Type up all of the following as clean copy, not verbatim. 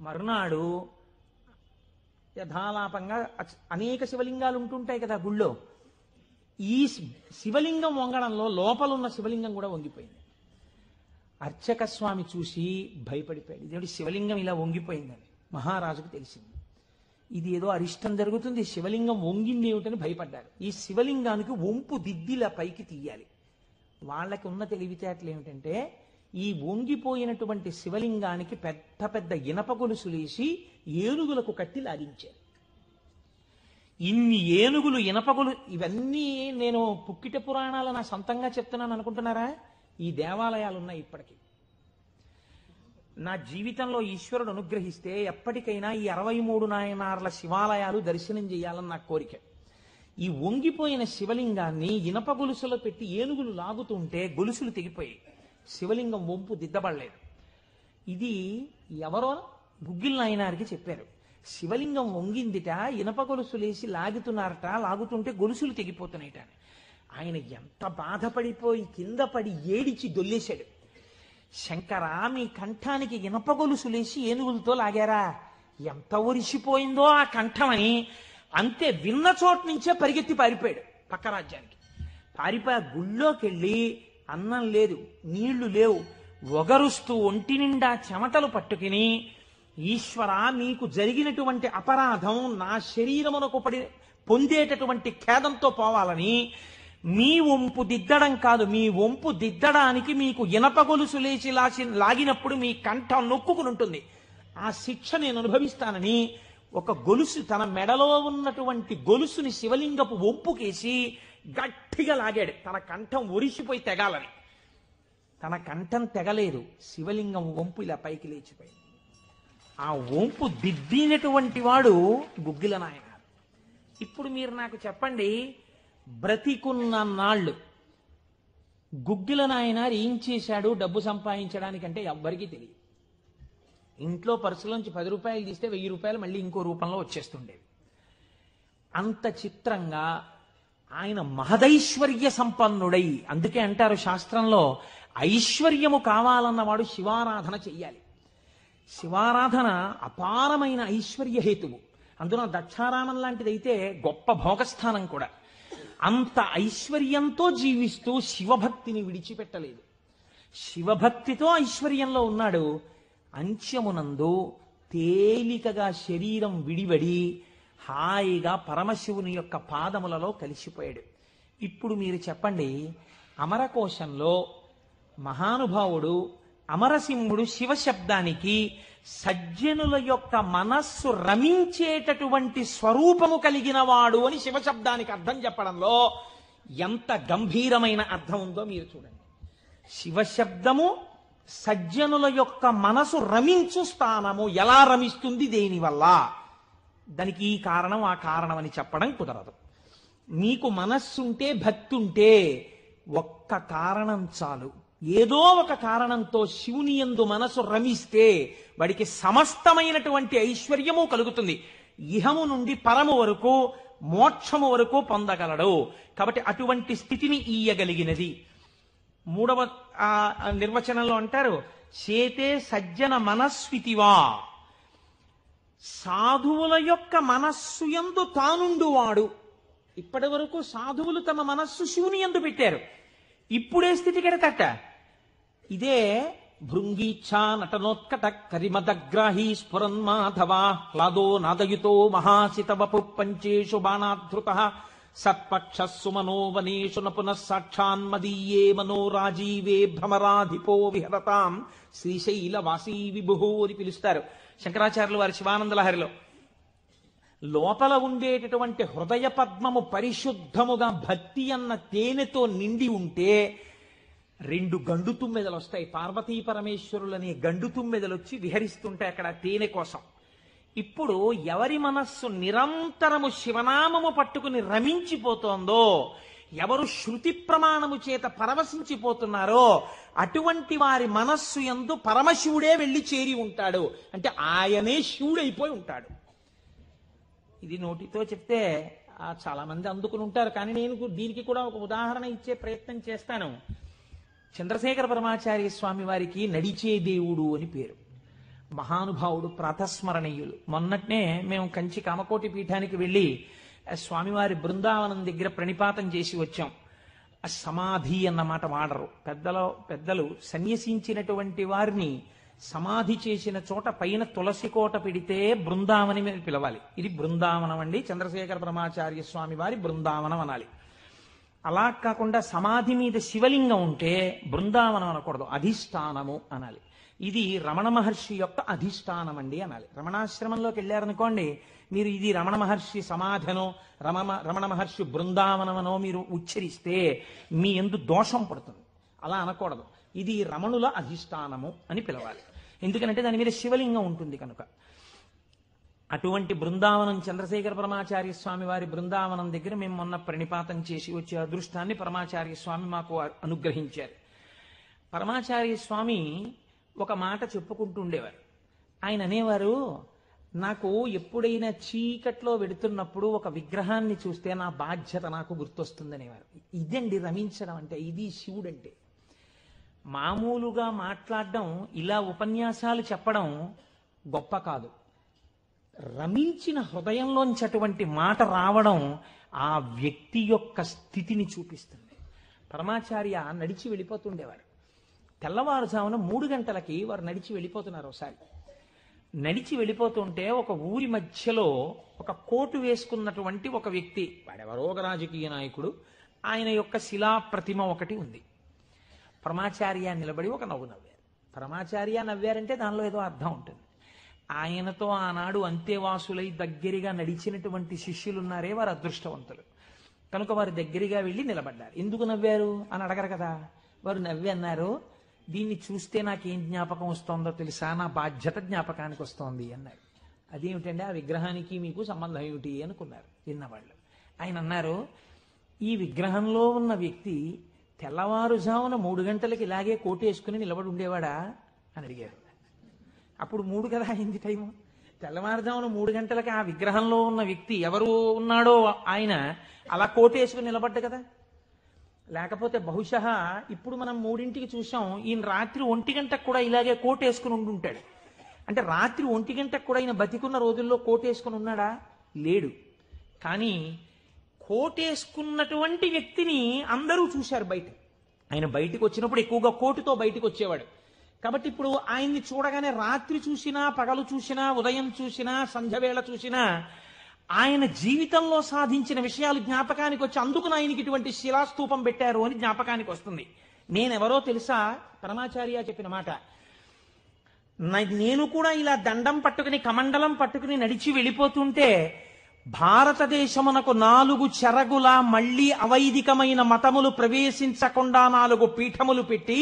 మరునాడు యథాలాపంగా అనేక శివలింగాలు ఉంటుంటాయి కదా గుళ్ళో. ఈ శివలింగం వంగడంలో లోపలున్న శివలింగం కూడా వంగిపోయింది. అర్చక స్వామి చూసి భయపడిపోయాడు. ఇదేమిటి శివలింగం ఇలా వంగిపోయిందని మహారాజుకు తెలిసింది. ఇది ఏదో అరిష్టం జరుగుతుంది, శివలింగం వంగింది ఏమిటని భయపడ్డారు. ఈ శివలింగానికి వంపు దిద్దిలా పైకి తీయాలి. వాళ్ళకి ఉన్న తెలివితేటలు ఏమిటంటే ఈ వంగిపోయినటువంటి శివలింగానికి పెద్ద పెద్ద ఇనప గొలుసులేసి ఏనుగులకు కట్టి లాగించారు. ఇన్ని ఏనుగులు ఇనపగొలు, ఇవన్నీ నేను పుక్కిట పురాణాలు నా సొంతంగా చెప్తున్నాను అనుకుంటున్నారా? ఈ దేవాలయాలు ఉన్నాయి ఇప్పటికీ. నా జీవితంలో ఈశ్వరుడు అనుగ్రహిస్తే ఎప్పటికైనా ఈ 63 నాయనార్ల శివాలయాలు దర్శనం చేయాలని నా కోరిక. ఈ వంగిపోయిన శివలింగాన్ని ఇనప గొలుసులో పెట్టి ఏనుగులు లాగుతుంటే గొలుసులు తెగిపోయాయి, శివలింగం వంపు దిద్దబడలేదు. ఇది ఎవరో గుగ్గిల్ నాయనారికి చెప్పారు. శివలింగం వంగిందిట, ఇనప గొలుసులేసి లాగుతున్నారట, లాగుతుంటే గొలుసులు తెగిపోతున్నాయిట. ఆయన ఎంత బాధపడిపోయి కింద పడి ఏడిచి దొల్లేశాడు. శంకరా, మీ కంఠానికి ఇనప గొలుసులేసి ఏనుగులతో లాగారా? ఎంత ఒరిసిపోయిందో ఆ కంఠమని. అంతే, విన్న చోటు నుంచే పరిగెత్తి పారిపోయాడు పక్క రాజ్యానికి. పారిపోయి గుళ్ళోకెళ్ళి అన్నం లేదు, నీళ్లు లేవు, ఒగరుస్తూ ఒంటి నిండా చెమటలు పట్టుకుని, ఈశ్వర మీకు జరిగినటువంటి అపరాధం నా శరీరమునకు పొందేటటువంటి ఖేదంతో పోవాలని మీ వంపు దిద్దడం కాదు, మీ వంపు దిద్దడానికి మీకు ఇనప గొలుసు లేచి లాగినప్పుడు మీ కంఠం నొక్కుకుని ఉంటుంది, ఆ శిక్ష నేను అనుభవిస్తానని ఒక గొలుసు, తన మెడలో ఉన్నటువంటి గొలుసుని శివలింగపు వంపుకేసి గట్టిగా లాగాడు. తన కంఠం ఒరిసిపోయి తెగాలని. తన కంఠం తెగలేదు, శివలింగం వంపు ఇలా పైకి లేచిపోయింది. ఆ వంపు దిద్దినటువంటి వాడు గుగ్గిల నాయన. ఇప్పుడు మీరు నాకు చెప్పండి, బ్రతికున్న నాళ్ళు గుగ్గిల నాయనారు ఏం చేశాడు డబ్బు సంపాదించడానికంటే ఎవ్వరికీ తెలియదు. ఇంట్లో పర్సులోంచి 10 రూపాయలు తీస్తే 1000 రూపాయలు మళ్ళీ ఇంకో రూపంలో వచ్చేస్తుండేవి. అంత చిత్రంగా ఆయన మహదైశ్వర్య సంపన్నుడై, అందుకే అంటారు శాస్త్రంలో ఐశ్వర్యము కావాలన్నవాడు శివారాధన చెయ్యాలి. శివారాధన అపారమైన ఐశ్వర్య హేతువు. అందులో దక్షారామం లాంటిదైతే గొప్ప భోగస్థానం కూడా. అంత ఐశ్వర్యంతో జీవిస్తూ శివభక్తిని విడిచిపెట్టలేదు. శివభక్తితో ఐశ్వర్యంలో ఉన్నాడు. అంత్యమునందు తేలికగా శరీరం విడివడి హాయిగా పరమశివుని యొక్క పాదములలో కలిసిపోయాడు. ఇప్పుడు మీరు చెప్పండి, అమరకోశంలో మహానుభావుడు అమరసింహుడు శివశబ్దానికి సజ్జనుల యొక్క మనస్సు రమించేటటువంటి స్వరూపము కలిగిన వాడు అని శివశబ్దానికి అర్థం చెప్పడంలో ఎంత గంభీరమైన అర్థం ఉందో మీరు చూడండి. శివశబ్దము సజ్జనుల యొక్క మనసు రమించు స్థానము. ఎలా రమిస్తుంది, దేనివల్ల? దానికి ఈ కారణం ఆ కారణం అని చెప్పడం కుదరదు. మీకు మనస్సుంటే, భక్తి ఉంటే ఒక్క కారణం చాలు. ఏదో ఒక కారణంతో శివుని యందు మనసు రమిస్తే వాడికి సమస్తమైనటువంటి ఐశ్వర్యము కలుగుతుంది. ఇహము నుండి పరము వరకు, మోక్షము వరకు పొందగలడు. కాబట్టి అటువంటి స్థితిని ఇయ్యగలిగినది. 3వ నిర్వచనంలో అంటారు, చేతే సజ్జన మనస్వితివా. సాధువుల యొక్క మనస్సు యందు తానుండువాడు. ఇప్పటి వరకు సాధువులు తమ మనస్సు శివుని యందు పెట్టారు. ఇప్పుడే స్థితి కెడతట. ఇదే భృంగీచ్ఛా నటనోత్కట కరిమదగ్రాహీ స్ఫురన్మాధవా హ్లాదో నాదయుతో మహాసితవపు పంచేషు బాణాధృత సత్పక్ష సుమనో వనేషు నపునః సాక్షాన్మదీయే మనోరాజీవే భ్రమరాధిపో విహరతాం శ్రీశైలవాసీ విభుః అని పిలుస్తారు శంకరాచార్యులు వారి శివానందలహరిలో. లోపల ఉండేటటువంటి హృదయ పద్మము పరిశుద్ధముగా భక్తి అన్న తేనెతో నిండి ఉంటే 2 గండు తుమ్మెదలు వస్తాయి. పార్వతీ పరమేశ్వరులనే గండు తుమ్మెదలు వచ్చి విహరిస్తుంటాయి అక్కడ తేనె కోసం. ఇప్పుడు ఎవరి మనస్సు నిరంతరము శివనామము పట్టుకుని రమించిపోతోందో, ఎవరు శృతి ప్రమాణము చేత పరవశించిపోతున్నారో అటువంటి వారి మనస్సు యందు పరమశివుడే వెళ్ళి చేరి ఉంటాడు. అంటే ఆయనే శివుడైపోయి ఉంటాడు. ఇది నోటితో చెప్తే చాలా మంది అందుకుని ఉంటారు, కానీ నేను దీనికి కూడా ఒక ఉదాహరణ ఇచ్చే ప్రయత్నం చేస్తాను. చంద్రశేఖర పరమాచార్య స్వామి వారికి నడిచే దేవుడు అని పేరు. మహానుభావుడు, ప్రాతస్మరణీయులు. మొన్నట్నే మేము కంచి కామకోటి పీఠానికి వెళ్ళి స్వామివారి బృందావనం దగ్గర ప్రణిపాతం చేసి వచ్చాం. ఆ సమాధి అన్నమాట వాడరు పెద్దలు సన్యసించినటువంటి వారిని సమాధి చేసిన చోట పైన తులసి కోట పెడితే బృందావని మీద పిలవాలి. ఇది బృందావనం అండి, చంద్రశేఖర పరమాచార్య స్వామి వారి బృందావనం అనాలి. అలా కాకుండా సమాధి మీద శివలింగం ఉంటే బృందావనం అనకూడదు, అధిష్టానము అనాలి. ఇది రమణ మహర్షి యొక్క అధిష్టానం అండి అనాలి. రమణాశ్రమంలోకి వెళ్ళారనుకోండి, మీరు ఇది రమణ మహర్షి సమాధనో రమణ మహర్షి బృందావనమనో మీరు ఉచ్చరిస్తే మీ యందు దోషం పడుతుంది. అలా అనకూడదు. ఇది రమణుల అధిష్టానము అని పిలవాలి. ఎందుకంటే దాని మీద శివలింగం ఉంటుంది కనుక. అటువంటి బృందావనం, చంద్రశేఖర పరమాచార్య స్వామి వారి బృందావనం దగ్గర మేము మొన్న ప్రణిపాతం చేసి వచ్చే అదృష్టాన్ని పరమాచార్య స్వామి మాకు అనుగ్రహించారు. పరమాచార్య స్వామి ఒక మాట చెప్పుకుంటూ ఉండేవారు. ఆయన అనేవారు, నాకు ఎప్పుడైనా చీకట్లో వెడుతున్నప్పుడు ఒక విగ్రహాన్ని చూస్తే నా బాధ్యత నాకు గుర్తొస్తుందనేవారు. ఇదండి రమించడం అంటే, ఇది శివుడంటే. మామూలుగా మాట్లాడడం, ఇలా ఉపన్యాసాలు చెప్పడం గొప్ప కాదు. రమించిన హృదయంలోంచి అటువంటి మాట రావడం ఆ వ్యక్తి యొక్క స్థితిని చూపిస్తుంది. పరమాచార్య నడిచి వెళ్ళిపోతుండేవారు. తెల్లవారుజామున 3 గంటలకి వారు నడిచి వెళ్ళిపోతున్నారు. ఒకసారి నడిచి వెళ్ళిపోతుంటే ఒక ఊరి మధ్యలో ఒక కోటు వేసుకున్నటువంటి ఒక వ్యక్తి, వాడెవరో ఒక రాజకీయ నాయకుడు, ఆయన యొక్క శిలా ప్రతిమ ఒకటి ఉంది. పరమాచార్య నిలబడి ఒక నవ్వు నవ్వారు. పరమాచార్య నవ్వారంటే దానిలో ఏదో అర్థం ఉంటుంది. ఆయనతో ఆనాడు అంతేవాసులై దగ్గరగా నడిచినటువంటి శిష్యులున్నారే, వారు అదృష్టవంతులు కనుక వారు దగ్గరగా వెళ్ళి నిలబడ్డారు. ఎందుకు నవ్వారు అని అడగరు కదా. వారు నవ్వి అన్నారు, దీన్ని చూస్తే నాకేం జ్ఞాపకం వస్తుందో తెలుసా, నా బాధ్యత జ్ఞాపకానికి వస్తోంది అన్నారు. అదేమిటండి, ఆ విగ్రహానికి మీకు సంబంధం ఏమిటి అనుకున్నారు విన్నవాళ్ళు. ఆయన అన్నారు, ఈ విగ్రహంలో ఉన్న వ్యక్తి తెల్లవారుజామున 3 గంటలకి ఇలాగే కోటేసుకుని నిలబడి ఉండేవాడా అని అడిగారు. అప్పుడు 3 కదా అయింది టైము. తెల్లవారుజామున 3 గంటలకి ఆ విగ్రహంలో ఉన్న వ్యక్తి ఎవరు ఉన్నాడో ఆయన అలా కోటేసుకుని నిలబడ్డ కదా. లేకపోతే బహుశా ఇప్పుడు మనం 3ంటికి చూసాం, ఈయన రాత్రి 1 గంటకు కూడా ఇలాగే కోటేసుకుని ఉండుంటాడు. అంటే రాత్రి 1 గంటకు కూడా ఈయన బతికున్న రోజుల్లో కోటేసుకుని ఉన్నాడా? లేడు. కానీ కోటేసుకున్నటువంటి వ్యక్తిని అందరూ చూశారు బయట. ఆయన బయటికి వచ్చినప్పుడు ఎక్కువగా కోటుతో బయటికి వచ్చేవాడు. కాబట్టి ఇప్పుడు ఆయన్ని చూడగానే రాత్రి చూసినా, పగలు చూసినా, ఉదయం చూసినా, సంధ్యవేళ చూసినా ఆయన జీవితంలో సాధించిన విషయాలు జ్ఞాపకానికి వచ్చి, అందుకు ఆయనకి ఇటువంటి శిలాస్తూపం పెట్టారు అని జ్ఞాపకానికి వస్తుంది. నేనెవరో తెలుసా? పరమాచార్య చెప్పిన మాట. నేను కూడా ఇలా దండం పట్టుకుని, కమండలం పట్టుకుని నడిచి వెళ్ళిపోతుంటే భారతదేశమునకు 4 చెరగుల మళ్లీ అవైదికమైన మతములు ప్రవేశించకుండా 4 పీఠములు పెట్టి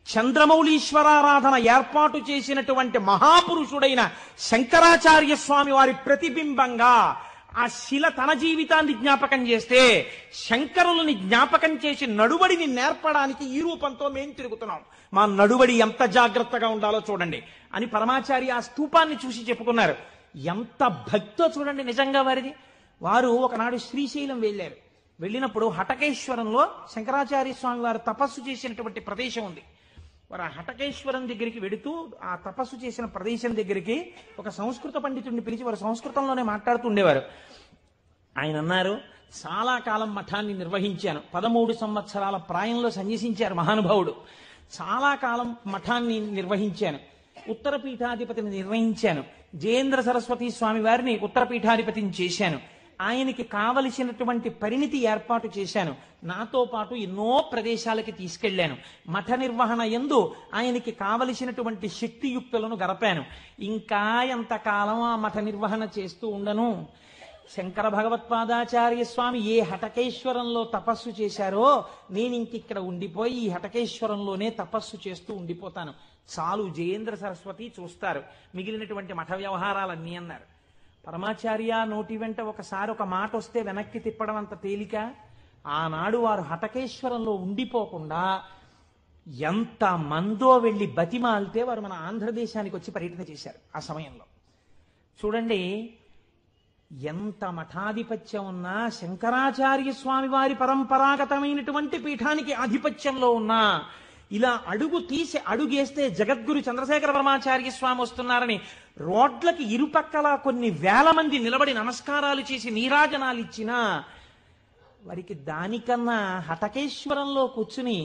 చంద్రమౌళీశ్వరారాధన ఏర్పాటు చేసినటువంటి మహాపురుషుడైన శంకరాచార్య స్వామి వారి ప్రతిబింబంగా ఆ శిల తన జీవితాన్ని జ్ఞాపకం చేస్తే, శంకరులని జ్ఞాపకం చేసి నడువడిని నేర్పడానికి ఈ రూపంతో మేం తిరుగుతున్నాం. మా నడువడి ఎంత జాగ్రత్తగా ఉండాలో చూడండి అని పరమాచార్య ఆ స్తూపాన్ని చూసి చెప్పుకున్నారు. ఎంత భక్తో చూడండి నిజంగా వారిది. వారు ఒకనాడు శ్రీశైలం వెళ్ళారు. వెళ్ళినప్పుడు హటకేశ్వరంలో శంకరాచార్య స్వామి వారు తపస్సు చేసినటువంటి ప్రదేశం ఉంది. వారు ఆ హటకేశ్వరం దగ్గరికి వెడుతూ ఆ తపస్సు చేసిన ప్రదేశం దగ్గరికి ఒక సంస్కృత పండితుడిని పిలిచి వారు సంస్కృతంలోనే మాట్లాడుతుండేవారు. ఆయన అన్నారు, చాలా కాలం మఠాన్ని నిర్వహించాను. 13 సంవత్సరాల ప్రాయంలో సన్యసించారు మహానుభావుడు. చాలా కాలం మఠాన్ని నిర్వహించాను. ఉత్తర పీఠాధిపతిని నిర్వహించాను. జయేంద్ర సరస్వతి స్వామి వారిని ఉత్తర పీఠాధిపతిని చేశాను. ఆయనకి కావలసినటువంటి పరిణితి ఏర్పాటు చేశాను. నాతో పాటు ఎన్నో ప్రదేశాలకి తీసుకెళ్లాను. మఠ నిర్వహణ యందు ఆయనకి కావలసినటువంటి శక్తియుక్తులను గరపాను. ఇంకా ఎంతకాలం ఆ మఠ నిర్వహణ చేస్తూ ఉండను. శంకర భగవత్పాదాచార్య స్వామి ఏ హటకేశ్వరంలో తపస్సు చేశారో నేను ఇంకిక్కడ ఉండిపోయి ఈ హటకేశ్వరంలోనే తపస్సు చేస్తూ ఉండిపోతాను. చాలు, జయేంద్ర సరస్వతి చూస్తారు, మిగిలినటువంటి మఠ వ్యవహారాలన్నీ అన్నారు. పరమాచార్య నోటి వెంట ఒకసారి ఒక మాట వస్తే వెనక్కి తిప్పడం అంత తేలిక. ఆనాడు వారు హటకేశ్వరంలో ఉండిపోకుండా ఎంత మందో వెళ్ళి బతిమాలితే వారు మన ఆంధ్రదేశానికి వచ్చి పర్యటన చేశారు. ఆ సమయంలో చూడండి, ఎంత మఠాధిపత్యం ఉన్నా, శంకరాచార్య స్వామి వారి పరంపరాగతమైనటువంటి పీఠానికి ఆధిపత్యంలో ఉన్నా ఇలా అడుగు తీసి అడుగేస్తే జగద్గురు చంద్రశేఖర పరమాచార్య స్వామి వస్తున్నారని రోడ్లకి ఇరుపక్కల కొన్ని వేల మంది నిలబడి నమస్కారాలు చేసి నీరాజనాలు ఇచ్చినా వారికి దానికన్నా హటకేశ్వరంలో కూర్చుని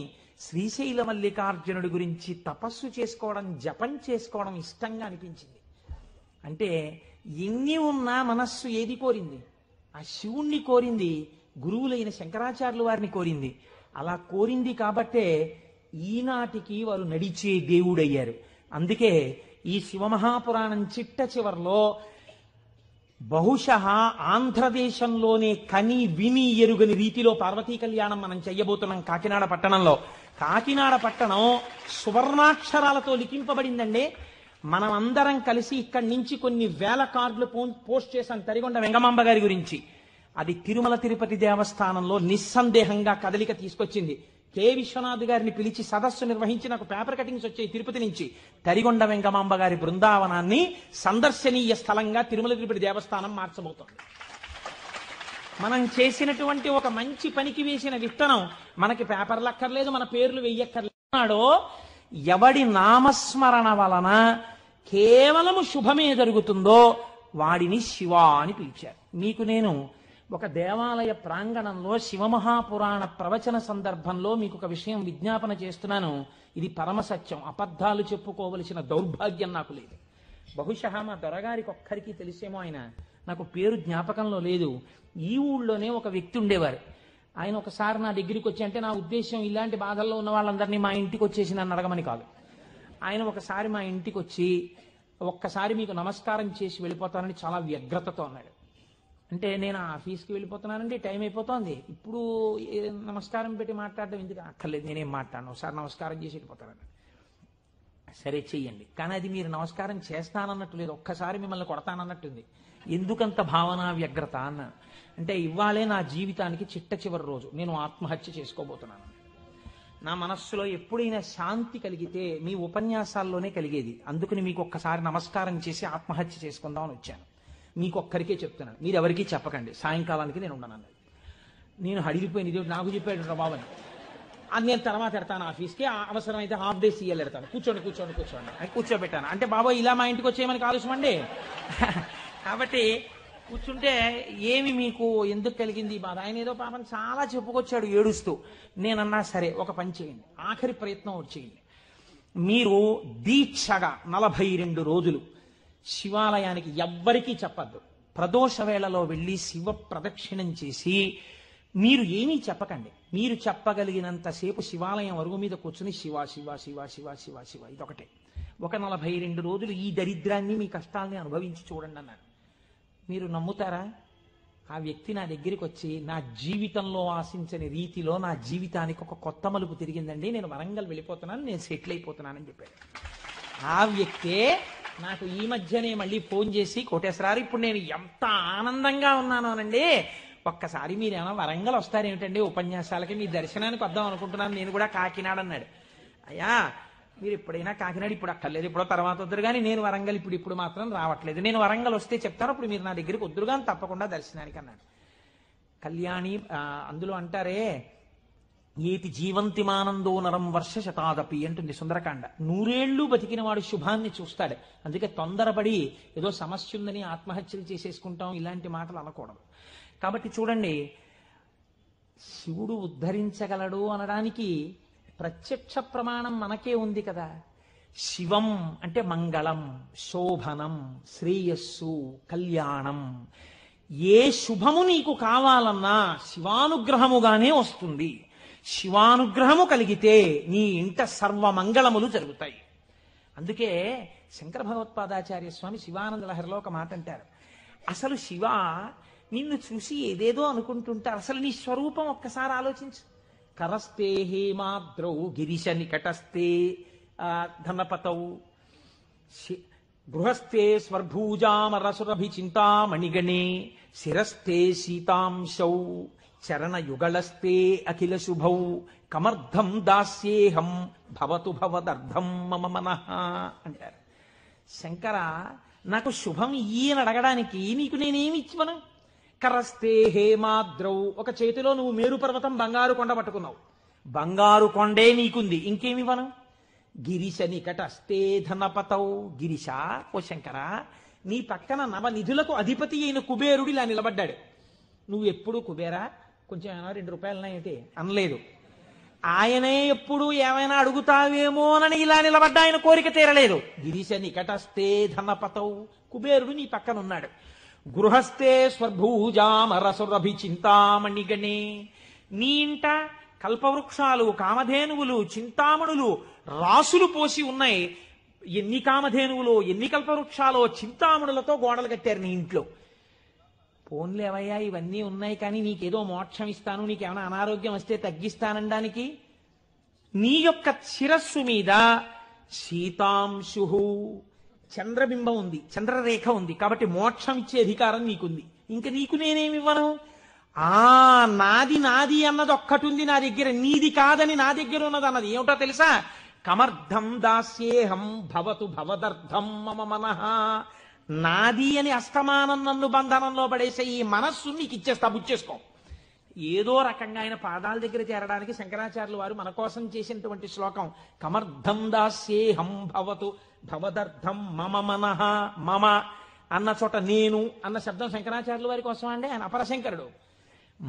శ్రీశైల మల్లికార్జునుడి గురించి తపస్సు చేసుకోవడం, జపం చేసుకోవడం ఇష్టంగా అనిపించింది. అంటే ఎన్ని ఉన్నా మనస్సు ఏది కోరింది? ఆ శివుణ్ణి కోరింది, గురువులైన శంకరాచార్యుల వారిని కోరింది. అలా కోరింది కాబట్టే ఈనాటికి వారు నడిచే దేవుడయ్యారు. అందుకే ఈ శివమహాపురాణం చిట్ట చివర్లో బహుశః ఆంధ్రదేశంలోనే కని విని ఎరుగని రీతిలో పార్వతీ కళ్యాణం మనం చెయ్యబోతున్నాం కాకినాడ పట్టణంలో. కాకినాడ పట్టణం సువర్ణాక్షరాలతో లిఖింపబడిందండి. మనం అందరం కలిసి ఇక్కడి నుంచి కొన్ని వేల కార్డులు పోస్ట్ చేశాం తరిగొండ వెంగమాంబ గారి గురించి. అది తిరుమల తిరుపతి దేవస్థానంలో నిస్సందేహంగా కదలిక తీసుకొచ్చింది. కె విశ్వనాథ్ గారిని పిలిచి సదస్సు నిర్వహించి నాకు పేపర్ కటింగ్స్ వచ్చాయి తిరుపతి నుంచి. తరిగొండ వెంగమాంబ గారి బృందావనాన్ని సందర్శనీయ స్థలంగా తిరుమల తిరుపతి దేవస్థానం మార్చబోతోంది. మనం చేసినటువంటి ఒక మంచి పనికి వేసిన విత్తనం మనకి పేపర్లు అక్కర్లేదు, మన పేర్లు వెయ్యక్కర్లేదో ఎవడి నామస్మరణ వలన కేవలము శుభమే జరుగుతుందో వాడిని శివ అని పిలిచారు. మీకు నేను ఒక దేవాలయ ప్రాంగణంలో శివమహాపురాణ ప్రవచన సందర్భంలో మీకు ఒక విషయం విజ్ఞాపన చేస్తున్నాను. ఇది పరమసత్యం, అబద్ధాలు చెప్పుకోవలసిన దౌర్భాగ్యం నాకు లేదు. బహుశಃ మా దొరగారికి ఒక్కరికి తెలిసేమో, ఆయన నాకు పేరు జ్ఞాపకంలో లేదు. ఈ ఊళ్ళోనే ఒక వ్యక్తి ఉండేవారు. ఆయన ఒకసారి నా దగ్గరికి వచ్చి, అంటే నా ఉద్దేశం ఇలాంటి బాధల్లో ఉన్న వాళ్ళందరినీ మా ఇంటికి వచ్చేసి నన్ను అడగమని కాదు. ఆయన ఒకసారి మా ఇంటికి వచ్చి ఒక్కసారి మీకు నమస్కారం చేసి వెళ్ళిపోతానని చాలా వ్యగ్రతతో అన్నాడు. అంటే నేను ఆఫీస్కి వెళ్ళిపోతున్నానండి, టైం అయిపోతుంది, ఇప్పుడు నమస్కారం పెట్టి మాట్లాడడం ఎందుకు? అక్కర్లేదు, నేనేం మాట్లాడను, ఒకసారి నమస్కారం చేసి వెళ్ళిపోతానని. సరే చెయ్యండి, కానీ అది మీరు నమస్కారం చేస్తానన్నట్టు లేదు, ఒక్కసారి మిమ్మల్ని కొడతానన్నట్టుంది. ఎందుకంత భావన వ్యగ్రత అన్న అంటే, ఇవ్వాలే నా జీవితానికి చిట్ట చివరి రోజు, నేను ఆత్మహత్య చేసుకోబోతున్నాను. నా మనస్సులో ఎప్పుడైనా శాంతి కలిగితే మీ ఉపన్యాసాల్లోనే కలిగేది. అందుకని మీకు ఒక్కసారి నమస్కారం చేసి ఆత్మహత్య చేసుకుందామని వచ్చాను. మీకు ఒక్కరికే చెప్తున్నాను, మీరు ఎవరికీ చెప్పకండి, సాయంకాలానికి నేను ఉండను. నేను హడిలిపోయిన ఇది నాకు చెప్పాడు బాబని. అది నేను తర్వాత ఎడతాను ఆఫీస్కి, అవసరమైతే హాఫ్ డే సీఎల్ ఎడతాను, కూర్చోండి అని కూర్చోబెట్టాను. అంటే బాబా ఇలా మా ఇంటికి వచ్చేయమని ఆలోచమండి. కాబట్టి కూర్చుంటే ఏమి మీకు ఎందుకు కలిగింది బాధ? ఆయన ఏదో పాపం చాలా చెప్పుకొచ్చాడు ఏడుస్తూ. నేనన్నా సరే ఒక పని చేయండి, ఆఖరి ప్రయత్నం చేయండి. మీరు దీక్షగా 42 రోజులు శివాలయానికి ఎవ్వరికీ చెప్పద్దు. ప్రదోష వేళలో వెళ్ళి శివ ప్రదక్షిణం చేసి మీరు ఏమీ చెప్పకండి. మీరు చెప్పగలిగినంతసేపు శివాలయం అరుగు మీద కూర్చుని శివ శివ శివ శివ శివ శివ ఇదొకటే. ఒక 42 రోజులు ఈ దరిద్రాన్ని, మీ కష్టాల్ని అనుభవించి చూడండి అన్నాడు. మీరు నమ్ముతారా? ఆ వ్యక్తి నా దగ్గరికి వచ్చి, నా జీవితంలో ఆశించని రీతిలో నా జీవితానికి ఒక కొత్త మలుపు తిరిగిందండి, నేను వరంగల్ వెళ్ళిపోతున్నాను, నేను సెటిల్ అయిపోతున్నానని చెప్పాడు. ఆ వ్యక్తే నాకు ఈ మధ్యనే మళ్ళీ ఫోన్ చేసి, కోటేశ్వరారు ఇప్పుడు నేను ఎంత ఆనందంగా ఉన్నాను అనండి, ఒక్కసారి మీరేమన్నా వరంగల్ వస్తారేమిటండి ఉపన్యాసాలకి, మీ దర్శనానికి వద్దాం అనుకుంటున్నాను, నేను కూడా కాకినాడ అన్నాడు. అయ్యా మీరు ఎప్పుడైనా కాకినాడ, ఇప్పుడు అక్కర్లేదు, ఇప్పుడు తర్వాత వద్దురు కానీ, నేను వరంగల్ ఇప్పుడు మాత్రం రావట్లేదు, నేను వరంగల్ వస్తే చెప్తాను, అప్పుడు మీరు నా దగ్గరికి వద్దురు కానీ తప్పకుండా దర్శనానికి అన్నాడు. కళ్యాణి అందులో అంటారే, ఏతి జీవంతిమానందో నరం వర్ష శతాదపి అంటుంది సుందరకాండ. 100 ఏళ్ళు బతికిన వాడు శుభాన్ని చూస్తాడు. అందుకే తొందరపడి ఏదో సమస్య ఉందని ఆత్మహత్యలు చేసేసుకుంటాం, ఇలాంటి మాటలు అనకూడదు. కాబట్టి చూడండి, శివుడు ఉద్ధరించగలడు అనడానికి ప్రత్యక్ష ప్రమాణం మనకే ఉంది కదా. శివం అంటే మంగళం, శోభనం, శ్రేయస్సు, కళ్యాణం. ఏ శుభము నీకు కావాలన్నా శివానుగ్రహముగానే వస్తుంది. శివానుగ్రహము కలిగితే నీ ఇంట సర్వమంగళములు జరుగుతాయి. అందుకే శంకర భగవత్పాదాచార్య స్వామి శివానంద లహరిలో ఒక మాట అంటారు, అసలు శివ నిన్ను చూసి ఏదేదో అనుకుంటుంటే అసలు నీ స్వరూపం ఒక్కసారి ఆలోచించు. కరస్తే హేమాద్రౌ గిరిశ నికటస్తే ధనపతౌ గృహస్థే స్వర్భూజామరసురభి చింతామణిగణే శిరస్థే సీతాంశౌ చరణయుగళస్తే అఖిల శుభౌ కమర్థం దాస్యేహం భవతు భవదర్థం మమ మనః అంటారు. శంకర, నాకు శుభం ఈయన అడగడానికి నీకు నేనేమి ఇచ్చివను? కరస్తే హేమాద్రౌ, ఒక చేతిలో నువ్వు మేరు పర్వతం బంగారు కొండ పట్టుకున్నావు, బంగారు కొండే నీకుంది, ఇంకేమివ్వను? గిరిశ నికటస్తే ధనపతౌ. గిరిశ, ఓ శంకర, నీ పక్కన నవనిధులకు అధిపతి అయిన కుబేరుడు ఇలా నిలబడ్డాడు. నువ్వు ఎప్పుడు కుబేరా కొంచెం ఏమైనా 2 రూపాయలున్నాయేంటి అనలేదు. ఆయనే ఎప్పుడు ఏమైనా అడుగుతావేమోనని ఇలా నిలబడ్డా ఆయన కోరిక తీరలేదు. గిరిశ నికటస్తే ధనపతౌ, కుబేరుడు నీ పక్కన ఉన్నాడు. గృహస్థే స్వర్భూజామరసురభి చింతామణిగణే, నీ ఇంట కల్పవృక్షాలు, కామధేనువులు, చింతామణులు రాసులు పోసి ఉన్నాయి. ఎన్ని కామధేనువులు, ఎన్ని కల్పవృక్షాలో, చింతామణులతో గోడలు కట్టారు నీ ఇంట్లో. పోన్లేవయ్యా, ఇవన్నీ ఉన్నాయి కానీ నీకేదో మోక్షం ఇస్తాను, నీకేమైనా అనారోగ్యం వస్తే తగ్గిస్తానడానికి నీ యొక్క శిరస్సు మీద శీతాంశు, చంద్రబింబం ఉంది, చంద్రరేఖ ఉంది, కాబట్టి మోక్షం ఇచ్చే అధికారం నీకుంది. ఇంక నీకు నేనేమివ్వను? నాది నాది అన్నది ఒక్కటి ఉంది నా దగ్గర, నీది కాదని నా దగ్గర ఉన్నది అన్నది ఏమిటో తెలుసా? కమర్థం దాస్యేహం భవతు భవదర్థం మమ మనః. నాది అని అస్తమానం నన్ను బంధనంలో పడేసే ఈ మనస్సు నీకు ఇచ్చేస్తా, బుచ్చేసుకో. ఏదో రకంగా ఆయన పాదాల దగ్గర చేరడానికి శంకరాచార్యులు వారు మన కోసం చేసినటువంటి శ్లోకం కమర్థం దాస్యేహం భవతు భవదర్థం మమ మనః. మమ అన్న చోట నేను అన్న శబ్దం శంకరాచార్యుల వారి కోసం అండి, ఆయన అపరశంకరుడు,